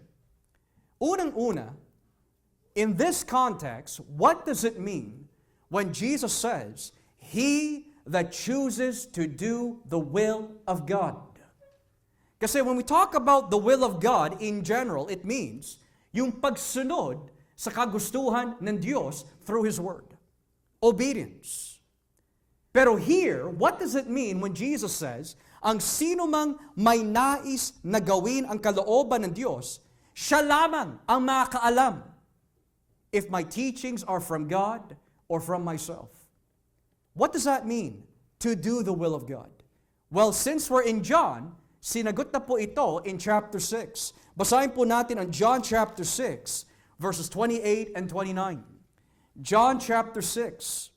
[SPEAKER 1] Unang-una, in this context, what does it mean when Jesus says, He that chooses to do the will of God? Kasi when we talk about the will of God in general, it means yung pagsunod sa kagustuhan ng Diyos through His Word. Obedience. Pero here, what does it mean when Jesus says, ang sino mang may nais na gawin ang kalooban ng Diyos, siya lamang ang makakaalam if my teachings are from God or from myself. What does that mean, to do the will of God? Well, since we're in John, sinagot na po ito in chapter 6. Basahin po natin ang John chapter 6, verses 28 and 29. John chapter 6,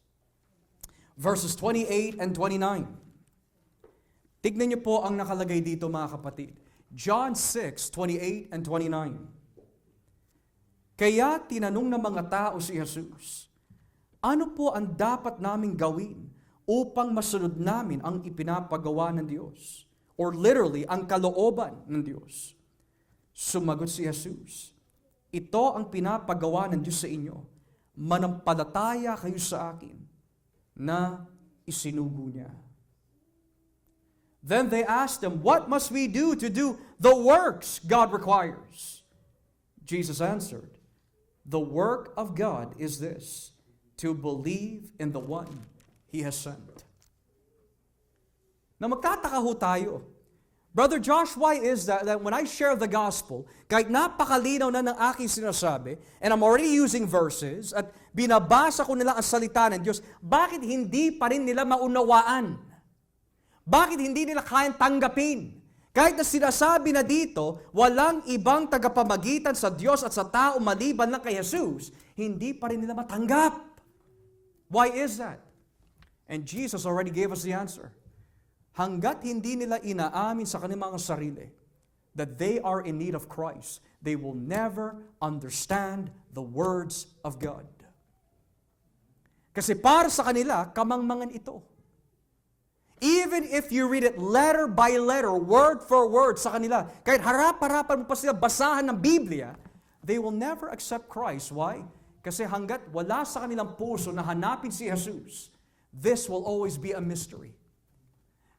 [SPEAKER 1] verses 28 and 29. Tignan niyo po ang nakalagay dito mga kapatid. John 6, 28 and 29. Kaya tinanong ng mga tao si Jesus, ano po ang dapat naming gawin upang masunod namin ang ipinapagawa ng Diyos? Or literally, ang kalooban ng Diyos. Sumagot si Jesus, ito ang pinapagawa ng Diyos sa inyo. Manampalataya kayo sa akin na isinugo niya. Then they asked him, what must we do to do the works God requires? Jesus answered, the work of God is this, to believe in the one He has sent. Na magtataka ho tayo. Brother Josh, why is that when I share the gospel, kahit napakalinaw na ng aking sinasabi, and I'm already using verses, at binabasa ko nila ang salita ng Diyos, bakit hindi pa rin nila maunawaan? Bakit hindi nila kayang tanggapin? Kahit na sinasabi na dito, walang ibang tagapamagitan sa Diyos at sa tao maliban lang kay Jesus, hindi pa rin nila matanggap. Why is that? And Jesus already gave us the answer. Hanggat hindi nila inaamin sa kanilang mga sarili that they are in need of Christ, they will never understand the words of God. Kasi para sa kanila, kamangmangan ito. Even if you read it letter by letter, word for word sa kanila, kahit harap-harapan mo pa sila basahan ng Biblia, they will never accept Christ. Why? Kasi hanggat wala sa kanilang puso na hanapin si Jesus, this will always be a mystery.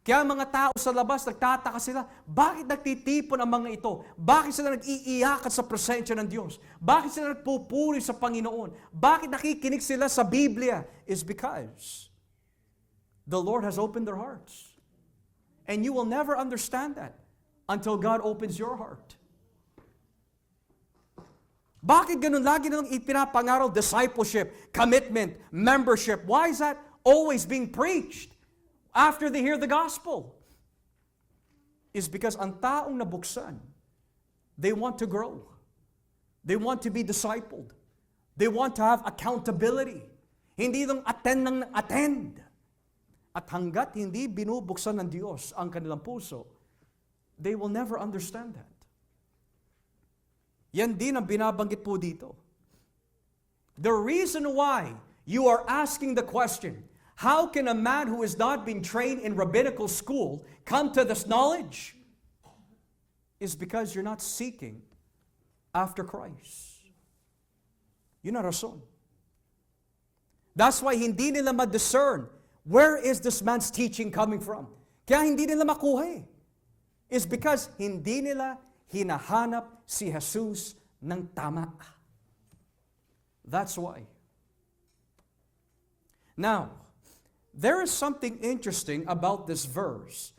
[SPEAKER 1] Kaya mga tao sa labas, nagtataka sila, bakit nagtitipon ang mga ito? Bakit sila nag-iiyakan sa presensya ng Diyos? Bakit sila nagpupuri sa Panginoon? Bakit nakikinig sila sa Biblia? Is because the Lord has opened their hearts. And you will never understand that until God opens your heart. Bakit ganun lagi na lang ipinapangaral discipleship, commitment, membership? Why is that always being preached after they hear the gospel? Is because ang taong nabuksan, they want to grow. They want to be discipled. They want to have accountability. Hindi lang attend ng attend. At hanggat hindi binubuksan ng Diyos ang kanilang puso, they will never understand that. Yan din ang binabanggit po dito. The reason why you are asking the question, How can a man who has not been trained in rabbinical school come to this knowledge? Is because you're not seeking after Christ. Yun ang rason. That's why hindi nila ma-discern where is this man's teaching coming from. Kaya hindi nila makuha eh. Is because hindi nila hinahanap si Jesus ng tama. That's why. Now, there is something interesting about this verse.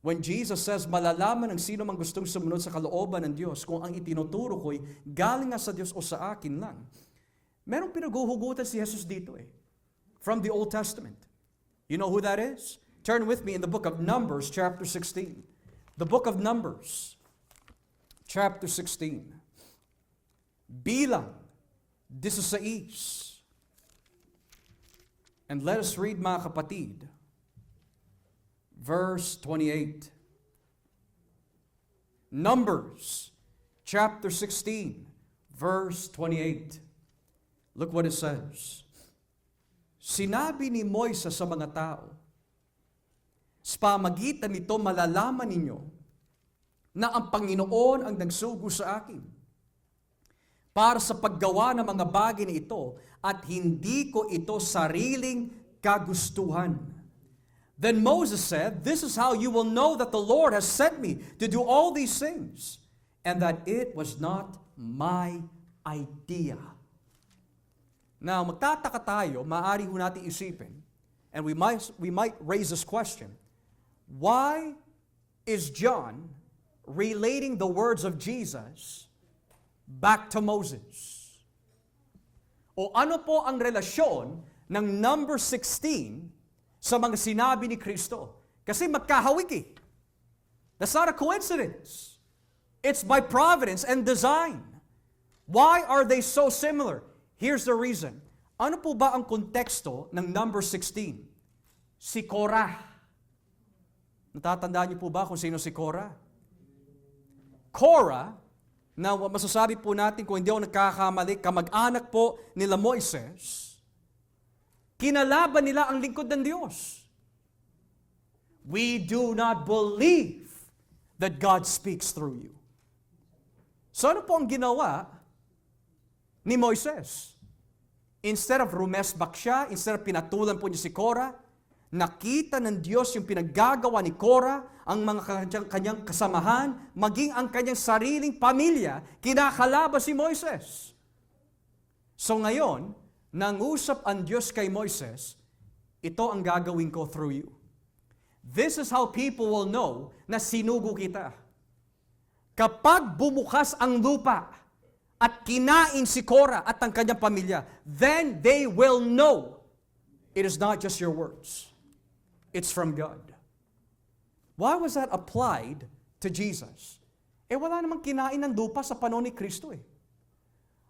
[SPEAKER 1] When Jesus says, malalaman ng sino mang gustong sumunod sa kalooban ng Diyos kung ang itinuturo ko'y galing nga sa Diyos o sa akin lang. Merong pinaguhugutan si Jesus dito eh. From the Old Testament. You know who that is? Turn with me in the book of Numbers, chapter 16. The book of Numbers, chapter 16. Bilang 16. And let us read, mga kapatid, verse 28. Numbers, chapter 16, verse 28. Look what it says. Sinabi ni Moises sa mga tao, sa pamagitan nito malalaman ninyo na ang Panginoon ang nagsugo sa akin para sa paggawa ng mga bagay na ito at hindi ko ito sariling kagustuhan. Then Moses said, this is how you will know that the Lord has sent me to do all these things, and that it was not my idea. Now, magtataka tayo, maaari ho natin isipin, and we might raise this question, why is John relating the words of Jesus back to Moses? O ano po ang relasyon ng number 16 sa mga sinabi ni Kristo? Kasi magkahawig eh. That's not a coincidence. It's by providence and design. Why are they so similar? Here's the reason. Ano po ba ang konteksto ng number 16? Si Korah. Natatandaan niyo po ba kung sino si Korah? Korah, na masasabi po natin kung hindi ako nagkakamali, kamag-anak po nila Moises, kinalaban nila ang lingkod ng Diyos. We do not believe that God speaks through you. So ano po ang ginawa ni Moises? Instead of rumesbak siya, instead of pinatulan po niya si Korah, nakita ng Diyos yung pinaggagawa ni Korah, ang mga kanyang kasamahan, maging ang kanyang sariling pamilya, kinakalaban si Moises. So ngayon, nangusap ang Diyos kay Moises, ito ang gagawin ko through you. This is how people will know na sinugo kita. Kapag bumukas ang lupa at kinain si Korah at ang kanyang pamilya, then they will know it is not just your words. It's from God. Why was that applied to Jesus? Wala namang kinain ng lupa sa panahon ni Kristo eh.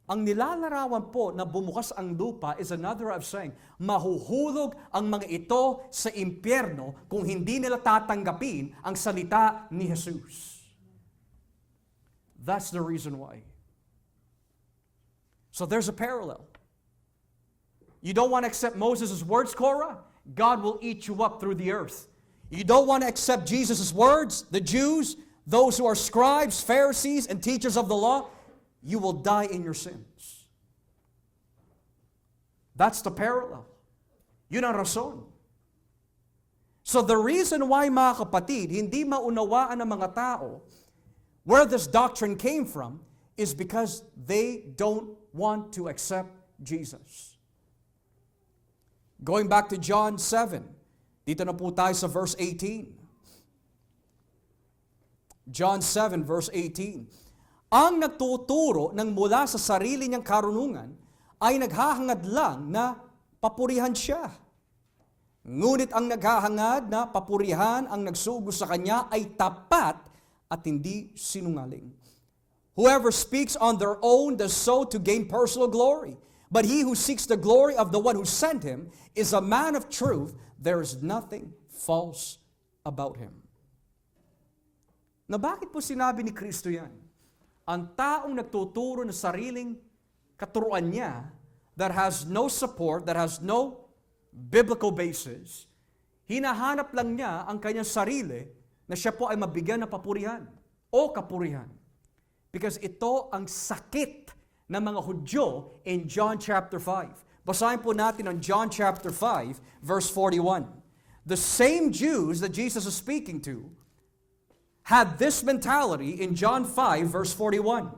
[SPEAKER 1] Ang nilalarawan po na bumukas ang lupa is another way of saying, mahuhulog ang mga ito sa impyerno kung hindi nila tatanggapin ang salita ni Jesus. That's the reason why. So there's a parallel. You don't want to accept Moses' words, Korah? God will eat you up through the earth. You don't want to accept Jesus' words, the Jews, those who are scribes, Pharisees, and teachers of the law, you will die in your sins. That's the parallel. Yun ang rason. So the reason why, mga kapatid, hindi maunawaan ng mga tao where this doctrine came from is because they don't want to accept Jesus. Going back to John 7, dito na po tayo sa verse 18. John 7, verse 18. Ang nagtuturo ng mula sa sarili niyang karunungan ay naghahangad lang na papurihan siya. Ngunit ang naghahangad na papurihan ang nagsugo sa kanya ay tapat at hindi sinungaling. Whoever speaks on their own does so to gain personal glory. But he who seeks the glory of the one who sent him is a man of truth. There is nothing false about him. Na bakit po sinabi ni Kristo yan? Ang taong nagtuturo ng sariling katuruan niya that has no support, that has no biblical basis, hinahanap lang niya ang kanyang sarili na siya po ay mabigyan ng papurihan o kapurihan. Because ito ang sakit ng mga Hudyo in John chapter 5. Basahin po natin ang John chapter 5, verse 41. The same Jews that Jesus is speaking to had this mentality in John 5, verse 41.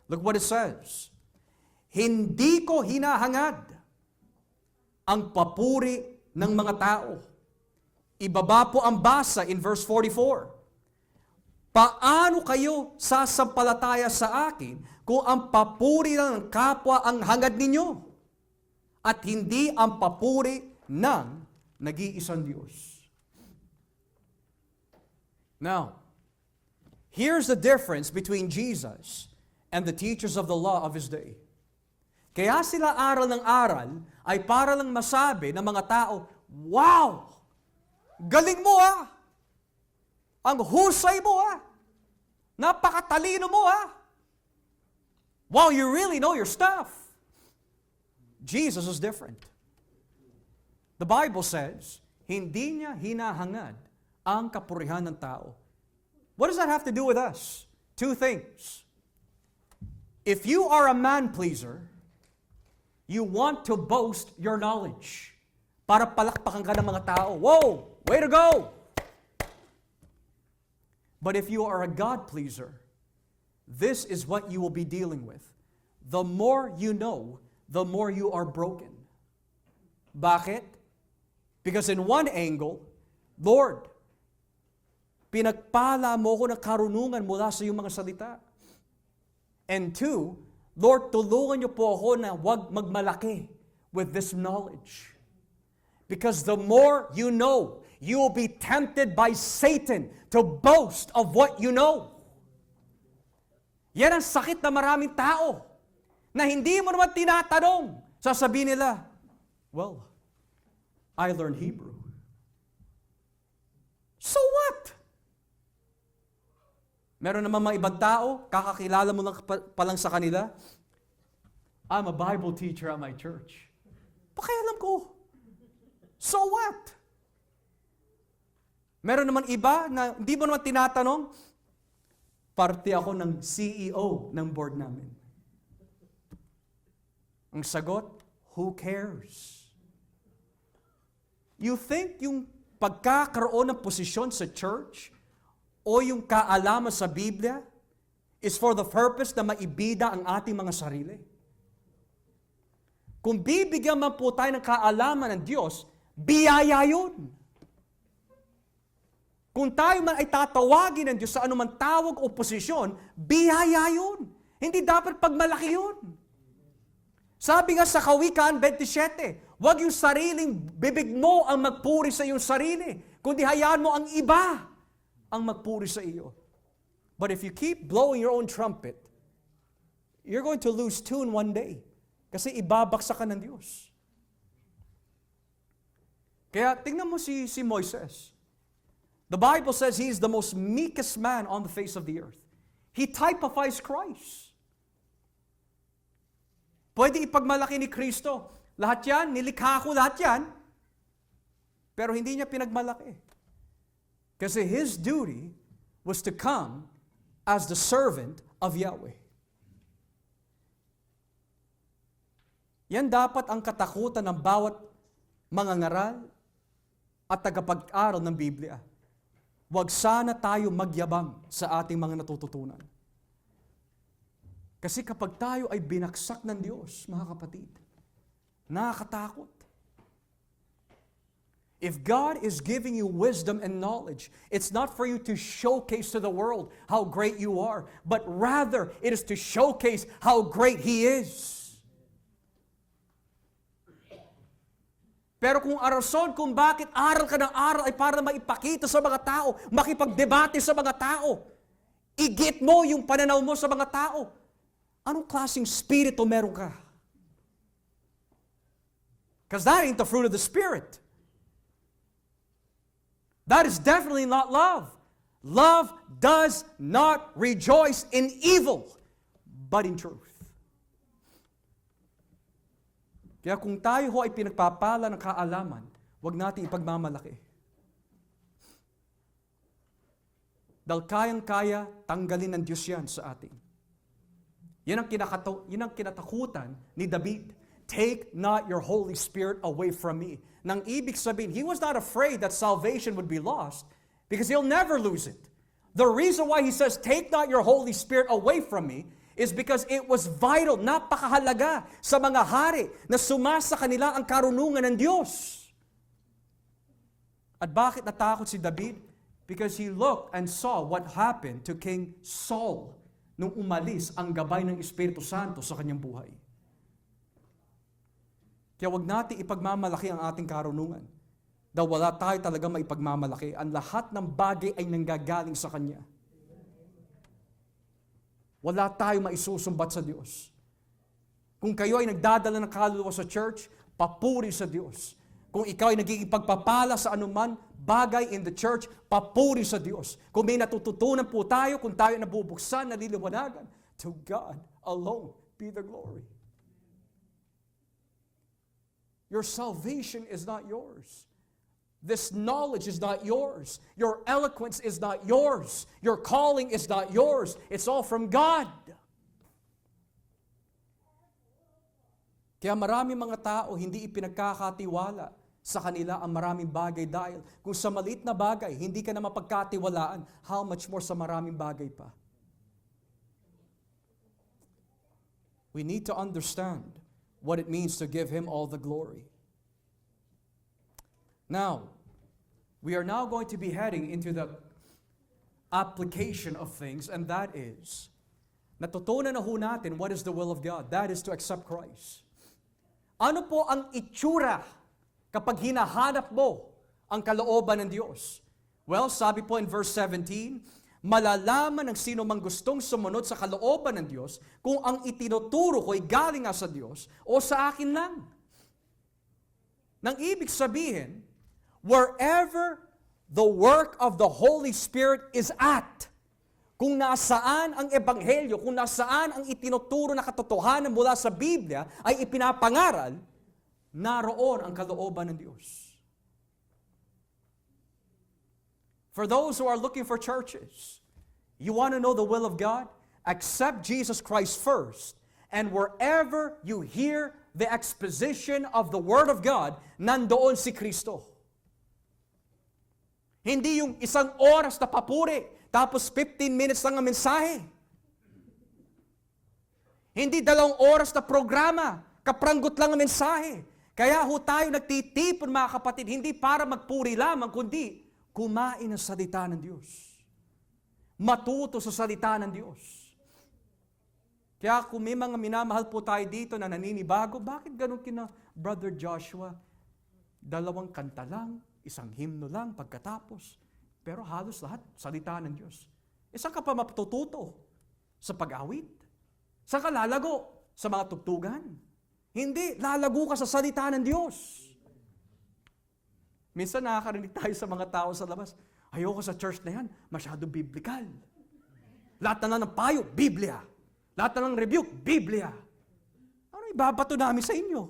[SPEAKER 1] Look what it says. Hindi ko hinahangad ang papuri ng mga tao. Ibaba po ang basa in verse 44. Paano kayo sasampalataya sa akin kung ang papuri ng kapwa ang hangad ninyo at hindi ang papuri ng nag-iisang Diyos? Now, here's the difference between Jesus and the teachers of the law of His day. Kaya sila aral ng aral ay para lang masabi ng mga tao, wow! Galing mo ah! Ang husay mo ah! Napakatalino mo ah! Wow, you really know your stuff! Jesus is different. The Bible says, hindi niya hinahangad ang kapurihan ng tao. What does that have to do with us? Two things. If you are a man-pleaser, you want to boast your knowledge para palakpakan ka ng mga tao. Whoa! Way to go! But if you are a God-pleaser, this is what you will be dealing with. The more you know, the more you are broken. Bakit? Because in one angle, Lord, pinagpala mo ko ng karunungan mula sa iyong mga salita. And two, Lord, tulungan niyo po ako na huwag magmalaki with this knowledge. Because the more you know, you will be tempted by Satan to boast of what you know. Yan ang sakit na maraming tao na hindi mo naman tinatanong. Sasabihin nila, well, I learned Hebrew. So what? Meron naman mga ibang tao, kakakilala mo lang pa lang sa kanila, I'm a Bible teacher at my church. Pakialam ko. So what? Meron naman iba na hindi mo naman tinatanong, parte ako ng CEO ng board namin. Ang sagot, who cares? You think yung pagkakaroon ng posisyon sa church o yung kaalaman sa Biblia is for the purpose na maibida ang ating mga sarili? Kung bibigyan man po tayo ng kaalaman ng Diyos, biyaya yun. Kung tayo man ay tatawagin ng Diyos sa anumang tawag o posisyon, biyaya yun. Hindi dapat pagmalaki yun. Sabi nga sa Kawikaan 27, huwag yung sariling bibig mo ang magpuri sa iyong sarili, kundi hayaan mo ang iba ang magpuri sa iyo. But if you keep blowing your own trumpet, you're going to lose tune one day. Kasi ibabaksak ka ng Diyos. Kaya tingnan mo si Moises. The Bible says he is the most meekest man on the face of the earth. He typifies Christ. Pwede ipagmalaki ni Kristo. Lahat yan, nilikha ko lahat yan. Pero hindi niya pinagmalaki. Kasi his duty was to come as the servant of Yahweh. Yan dapat ang katakutan ng bawat mangangaral at tagapag-aral ng Biblia. Huwag sana tayo magyabang sa ating mga natututunan. Kasi kapag tayo ay binaksak ng Diyos, mga kapatid, nakakatakot. If God is giving you wisdom and knowledge, it's not for you to showcase to the world how great you are, but rather it is to showcase how great He is. Pero kung arason kung bakit aral ka ng aral ay para maipakita sa mga tao, makipagdebate sa mga tao, igit mo yung pananaw mo sa mga tao, anong klaseng spirito meron ka? Because that ain't the fruit of the Spirit. That is definitely not love. Love does not rejoice in evil, but in truth. Kaya kung tayo ho ay pinagpapala ng kaalaman, huwag natin ipagmamalaki. Dahil kayang-kaya, tanggalin ng Diyos yan sa atin. Yan ang kinatakutan ni David. Take not your Holy Spirit away from me. Nang ibig sabihin, he was not afraid that salvation would be lost because he'll never lose it. The reason why he says, take not your Holy Spirit away from me, is because it was vital, napakahalaga sa mga hari na sumasa kanila ang karunungan ng Diyos. At bakit natakot si David? Because he looked and saw what happened to King Saul nung umalis ang gabay ng Espiritu Santo sa kanyang buhay. Kaya wag natin ipagmamalaki ang ating karunungan. Dahil wala tayo talaga maipagmamalaki. Ang lahat ng bagay ay nanggagaling sa Kanya. Wala tayo maisusumbat sa Diyos. Kung kayo ay nagdadala ng kaluluwa sa church, papuri sa Diyos. Kung ikaw ay nagiging pagpapala sa anuman bagay in the church, papuri sa Diyos. Kung may natututunan po tayo, kung tayo ay nabubuksan, naliliwanagan, to God alone be the glory. Your salvation is not yours. This knowledge is not yours. Your eloquence is not yours. Your calling is not yours. It's all from God. Kaya maraming mga tao hindi ipinagkakatiwala sa kanila ang maraming bagay dahil kung sa maliit na bagay, hindi ka na mapagkatiwalaan, how much more sa maraming bagay pa. We need to understand what it means to give Him all the glory. Now, we are now going to be heading into the application of things, and that is, natutunan na ho natin what is the will of God. That is to accept Christ. Ano po ang itsura kapag hinahanap mo ang kalooban ng Diyos? Well, sabi po in verse 17, malalaman ng sino mang gustong sumunod sa kalooban ng Diyos kung ang itinuturo ko ay galing nga sa Diyos o sa akin lang. Nang ibig sabihin, wherever the work of the Holy Spirit is at, kung nasaan ang Ebanghelyo, kung nasaan ang itinuturo na katotohanan mula sa Biblia ay ipinapangaral, naroon ang kalooban ng Diyos. For those who are looking for churches, you want to know the will of God? Accept Jesus Christ first, and wherever you hear the exposition of the Word of God, nandoon si Kristo. Hindi yung isang oras na papuri, tapos 15 minutes lang ang mensahe. Hindi 2 oras na programa, kapranggot lang ang mensahe. Kaya ho tayo nagtitipon mga kapatid, hindi para magpuri lamang, kundi kumain ng salita ng Diyos. Matuto sa salita ng Diyos. Kaya kung may mga minamahal po tayo dito na naninibago, bakit ganun kina Brother Joshua? 2 kanta lang, 1 himno lang pagkatapos. Pero halos lahat, salita ng Diyos. Saan ka pa matututo? Sa pag-awit? Saan ka lalago? Sa mga tugtugan? Hindi, lalago ka sa salita ng Diyos. Minsan nakakarinig tayo sa mga tao sa labas, ayoko sa church na yan, masyado biblical. Lahat na lang ng payo, Biblia. Lahat na lang ng rebuke, Biblia. Ano ibabato namin sa inyo?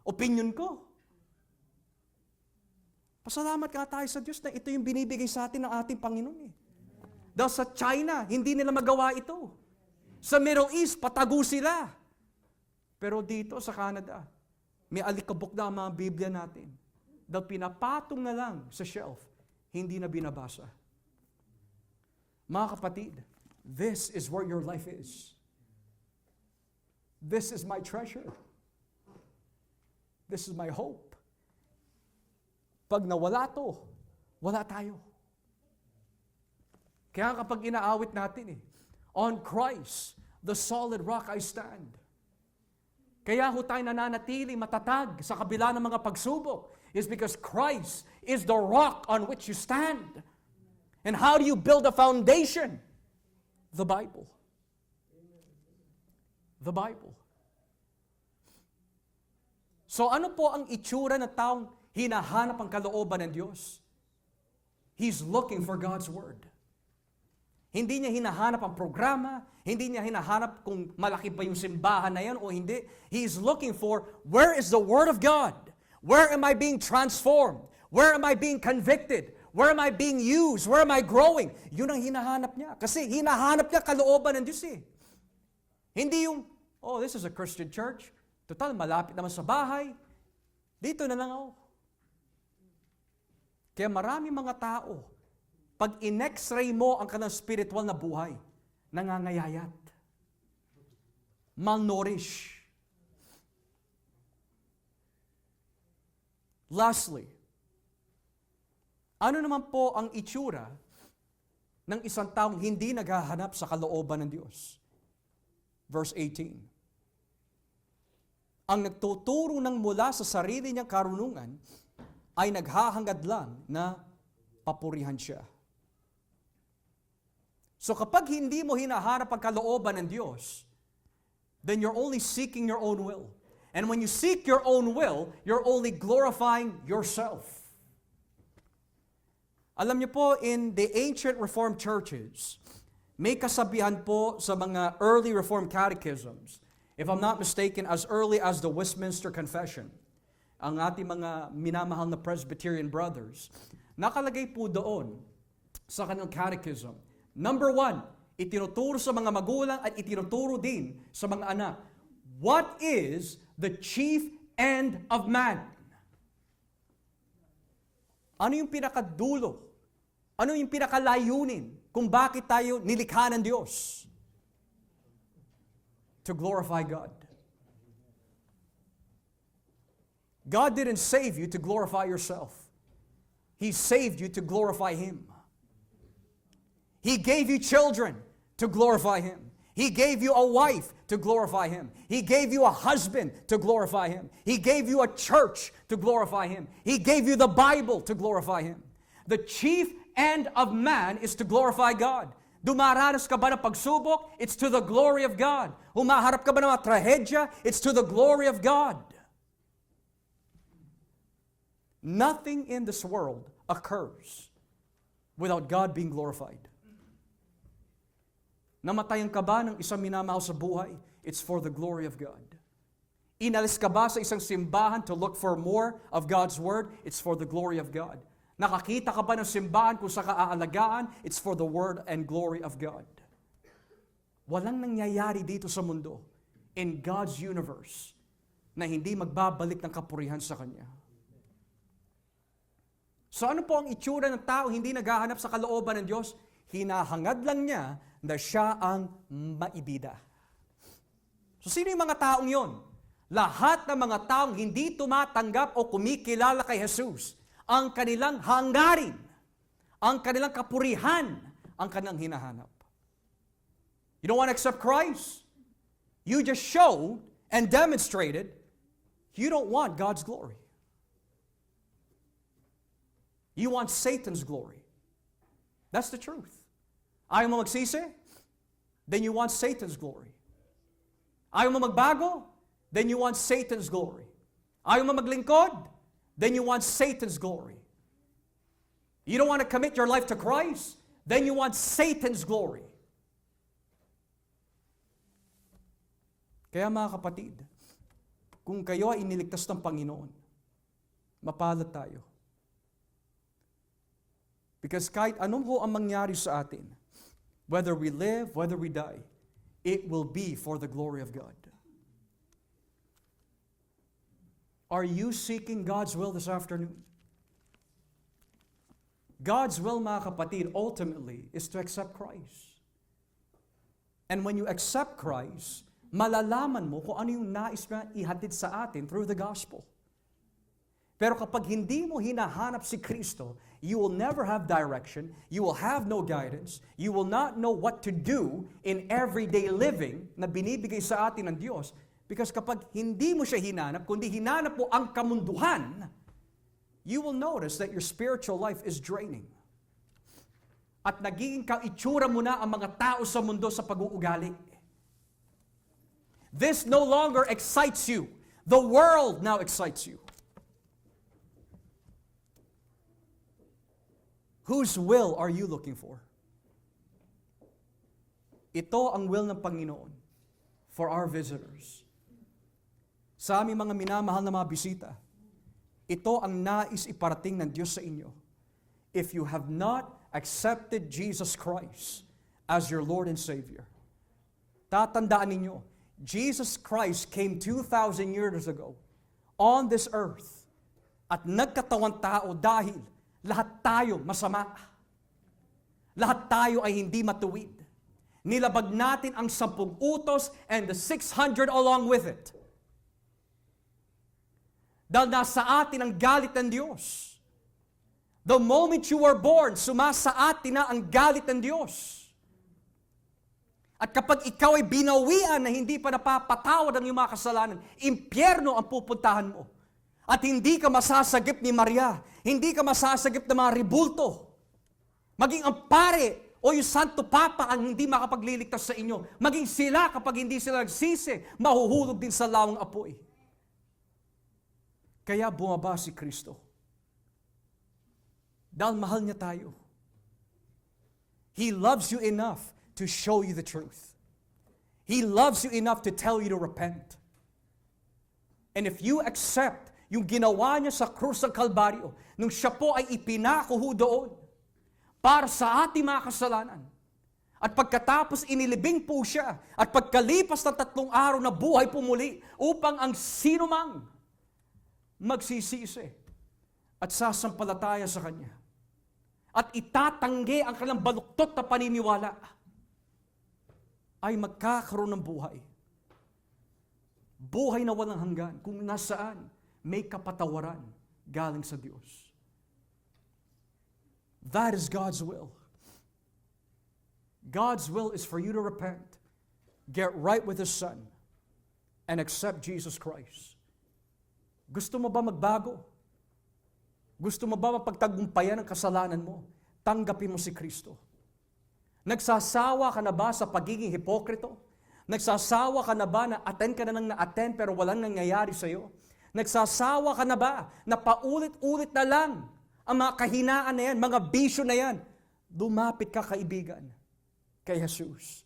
[SPEAKER 1] Opinion ko. Pasalamat ka tayo sa Diyos na ito yung binibigay sa atin ng ating Panginoon. Dahil sa China, hindi nila magawa ito. Sa Middle East, patago sila. Pero dito sa Canada, may alikabok na ang mga Biblia natin. Dahil pinapatong na lang sa shelf, hindi na binabasa. Mga kapatid, this is where your life is. This is my treasure. This is my hope. Pag nawala to, wala tayo. Kaya kapag inaawit natin on Christ, the solid rock I stand. Kaya ho tayo nananatili matatag sa kabila ng mga pagsubok is because Christ is the rock on which you stand. And how do you build a foundation? The Bible. The Bible. So ano po ang itsura ng taong hinahanap ang kalooban ng Diyos? He's looking for God's Word. Hindi niya hinahanap ang programa, hindi niya hinahanap kung malaki ba yung simbahan na yan o hindi. He's looking for, where is the Word of God? Where am I being transformed? Where am I being convicted? Where am I being used? Where am I growing? Yun ang hinahanap niya. Kasi hinahanap niya kalooban ng Diyos eh. Hindi yung, oh, this is a Christian church. Total, malapit naman sa bahay. Dito na lang ako. Kaya marami mga tao, pag in-x-ray mo ang kanilang spiritual na buhay, nangangayayat. Malnourished. Lastly, ano naman po ang itsura ng isang taong hindi naghahanap sa kalooban ng Diyos? Verse 18. Ang nagtuturo ng mula sa sarili niyang karunungan ay naghahangad lang na papurihan siya. So kapag hindi mo hinahanap ang kalooban ng Diyos, then you're only seeking your own will. And when you seek your own will, you're only glorifying yourself. Alam niyo po, in the ancient Reformed churches, may kasabihan po sa mga early Reformed catechisms, if I'm not mistaken, as early as the Westminster Confession, ang ating mga minamahal na Presbyterian brothers, nakalagay po doon sa kanilang catechism. Number 1, itinuturo sa mga magulang at itinuturo din sa mga anak. What is the chief end of man? Ano yung pinakadulo? Ano yung pinakalayunin kung bakit tayo nilikha ng Diyos? To glorify God. God didn't save you to glorify yourself. He saved you to glorify Him. He gave you children to glorify Him. He gave you a wife to glorify Him. He gave you a husband to glorify Him. He gave you a church to glorify Him. He gave you the Bible to glorify Him. The chief end of man is to glorify God. Dumaranas ka ba ng pagsubok? It's to the glory of God. Humaharap ka ba ng mga trahedya? It's to the glory of God. Nothing in this world occurs without God being glorified. Namatayan ka ba ng isang minamahal sa buhay? It's for the glory of God. Inalis ka ba sa isang simbahan to look for more of God's Word? It's for the glory of God. Nakakita ka ba ng simbahan kung sa kaaalagaan? It's for the Word and glory of God. Walang nangyayari dito sa mundo, in God's universe, na hindi magbabalik ng kapurihan sa Kanya. So ano po ang itsura ng tao hindi naghahanap sa kalooban ng Diyos? Hinahangad lang niya na siya ang maibida. So sino yung mga taong yon? Lahat ng mga taong hindi tumatanggap o kumikilala kay Jesus, ang kanilang hangarin, ang kanilang kapurihan, ang kanilang hinahanap. You don't want to accept Christ? You just showed and demonstrated you don't want God's glory. You want Satan's glory. That's the truth. Ayaw mo magsisi? Then you want Satan's glory. Ayaw mo magbago? Then you want Satan's glory. Ayaw mo maglingkod? Then you want Satan's glory. You don't want to commit your life to Christ? Then you want Satan's glory. Kaya mga kapatid, kung kayo ay iniligtas ng Panginoon, mapalad tayo. Because kahit anong ho ang mangyari sa atin, whether we live, whether we die, it will be for the glory of God. Are you seeking God's will this afternoon? God's will, mga kapatid, ultimately is to accept Christ. And when you accept Christ, malalaman mo kung ano yung nais na ihatid sa atin through the gospel. Pero kapag hindi mo hinahanap si Kristo, you will never have direction, you will have no guidance, you will not know what to do in everyday living na binibigay sa atin ng Diyos. Because kapag hindi mo siya hinanap, kundi hinanap mo ang kamunduhan, you will notice that your spiritual life is draining. At nagiging kaitsura mo na ang mga tao sa mundo sa pag-uugali. This no longer excites you. The world now excites you. Whose will are you looking for? Ito ang will ng Panginoon for our visitors. Sa aming mga minamahal na mga bisita, ito ang nais iparating ng Diyos sa inyo. If you have not accepted Jesus Christ as your Lord and Savior, tatandaan ninyo, Jesus Christ came 2,000 years ago on this earth at nagkatawang tao dahil lahat tayo masama. Lahat tayo ay hindi matuwid. Nilabag natin ang 10 utos and the 600 along with it. Dahil nasa atin ang galit ng Diyos. The moment you were born, sumasa atin na ang galit ng Diyos. At kapag ikaw ay binawian na hindi pa napapatawad ang iyong mga kasalanan, impyerno ang pupuntahan mo. At hindi ka masasagip ni Maria, hindi ka masasagip ng mga ribulto. Maging ang pare o yung Santo Papa ang hindi makapagliligtas sa inyo. Maging sila kapag hindi sila nagsisi, mahuhulog din sa lawang apoy. Kaya bumaba si Kristo. Dahil mahal niya tayo. He loves you enough to show you the truth. He loves you enough to tell you to repent. And if you accept yung ginawa niya sa krus ng Kalbaryo, nung siya po ay ipinakuho doon para sa ating mga kasalanan, at pagkatapos inilibing po siya, at pagkalipas ng 3 araw na buhay pumuli, upang ang sino mang magsisisi at sasampalataya sa Kanya, at itatanggi ang kanilang baluktot na paniniwala, ay magkakaroon ng buhay. Buhay na walang hanggan, kung nasaan may kapatawaran galing sa Diyos. That is God's will. God's will is for you to repent, get right with His Son, and accept Jesus Christ. Gusto mo ba magbago? Gusto mo ba mapagtagumpayan ang kasalanan mo? Tanggapin mo si Kristo. Nagsasawa ka na ba sa pagiging hipokrito? Nagsasawa ka na ba na attend ka na nang na-attend pero walang nangyayari sa iyo? Nagsasawa ka na ba na paulit-ulit na lang ang mga kahinaan na yan, mga bisyo na yan? Lumapit ka, kaibigan, kay Jesus.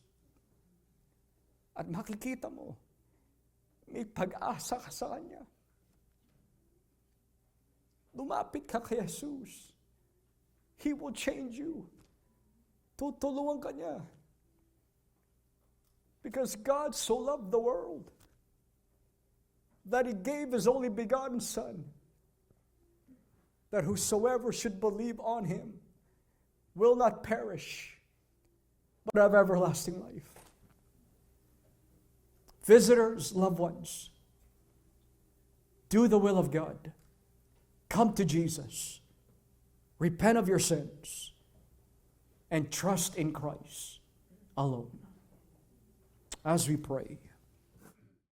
[SPEAKER 1] At makikita mo, may pag-asa ka sa Kanya. Lumapit ka kay Jesus. He will change you. Tutulungan ka niya. Because God so loved the world that He gave His only begotten Son, that whosoever should believe on Him will not perish, but have everlasting life. Visitors, loved ones, do the will of God. Come to Jesus. Repent of your sins. And trust in Christ alone. As we pray.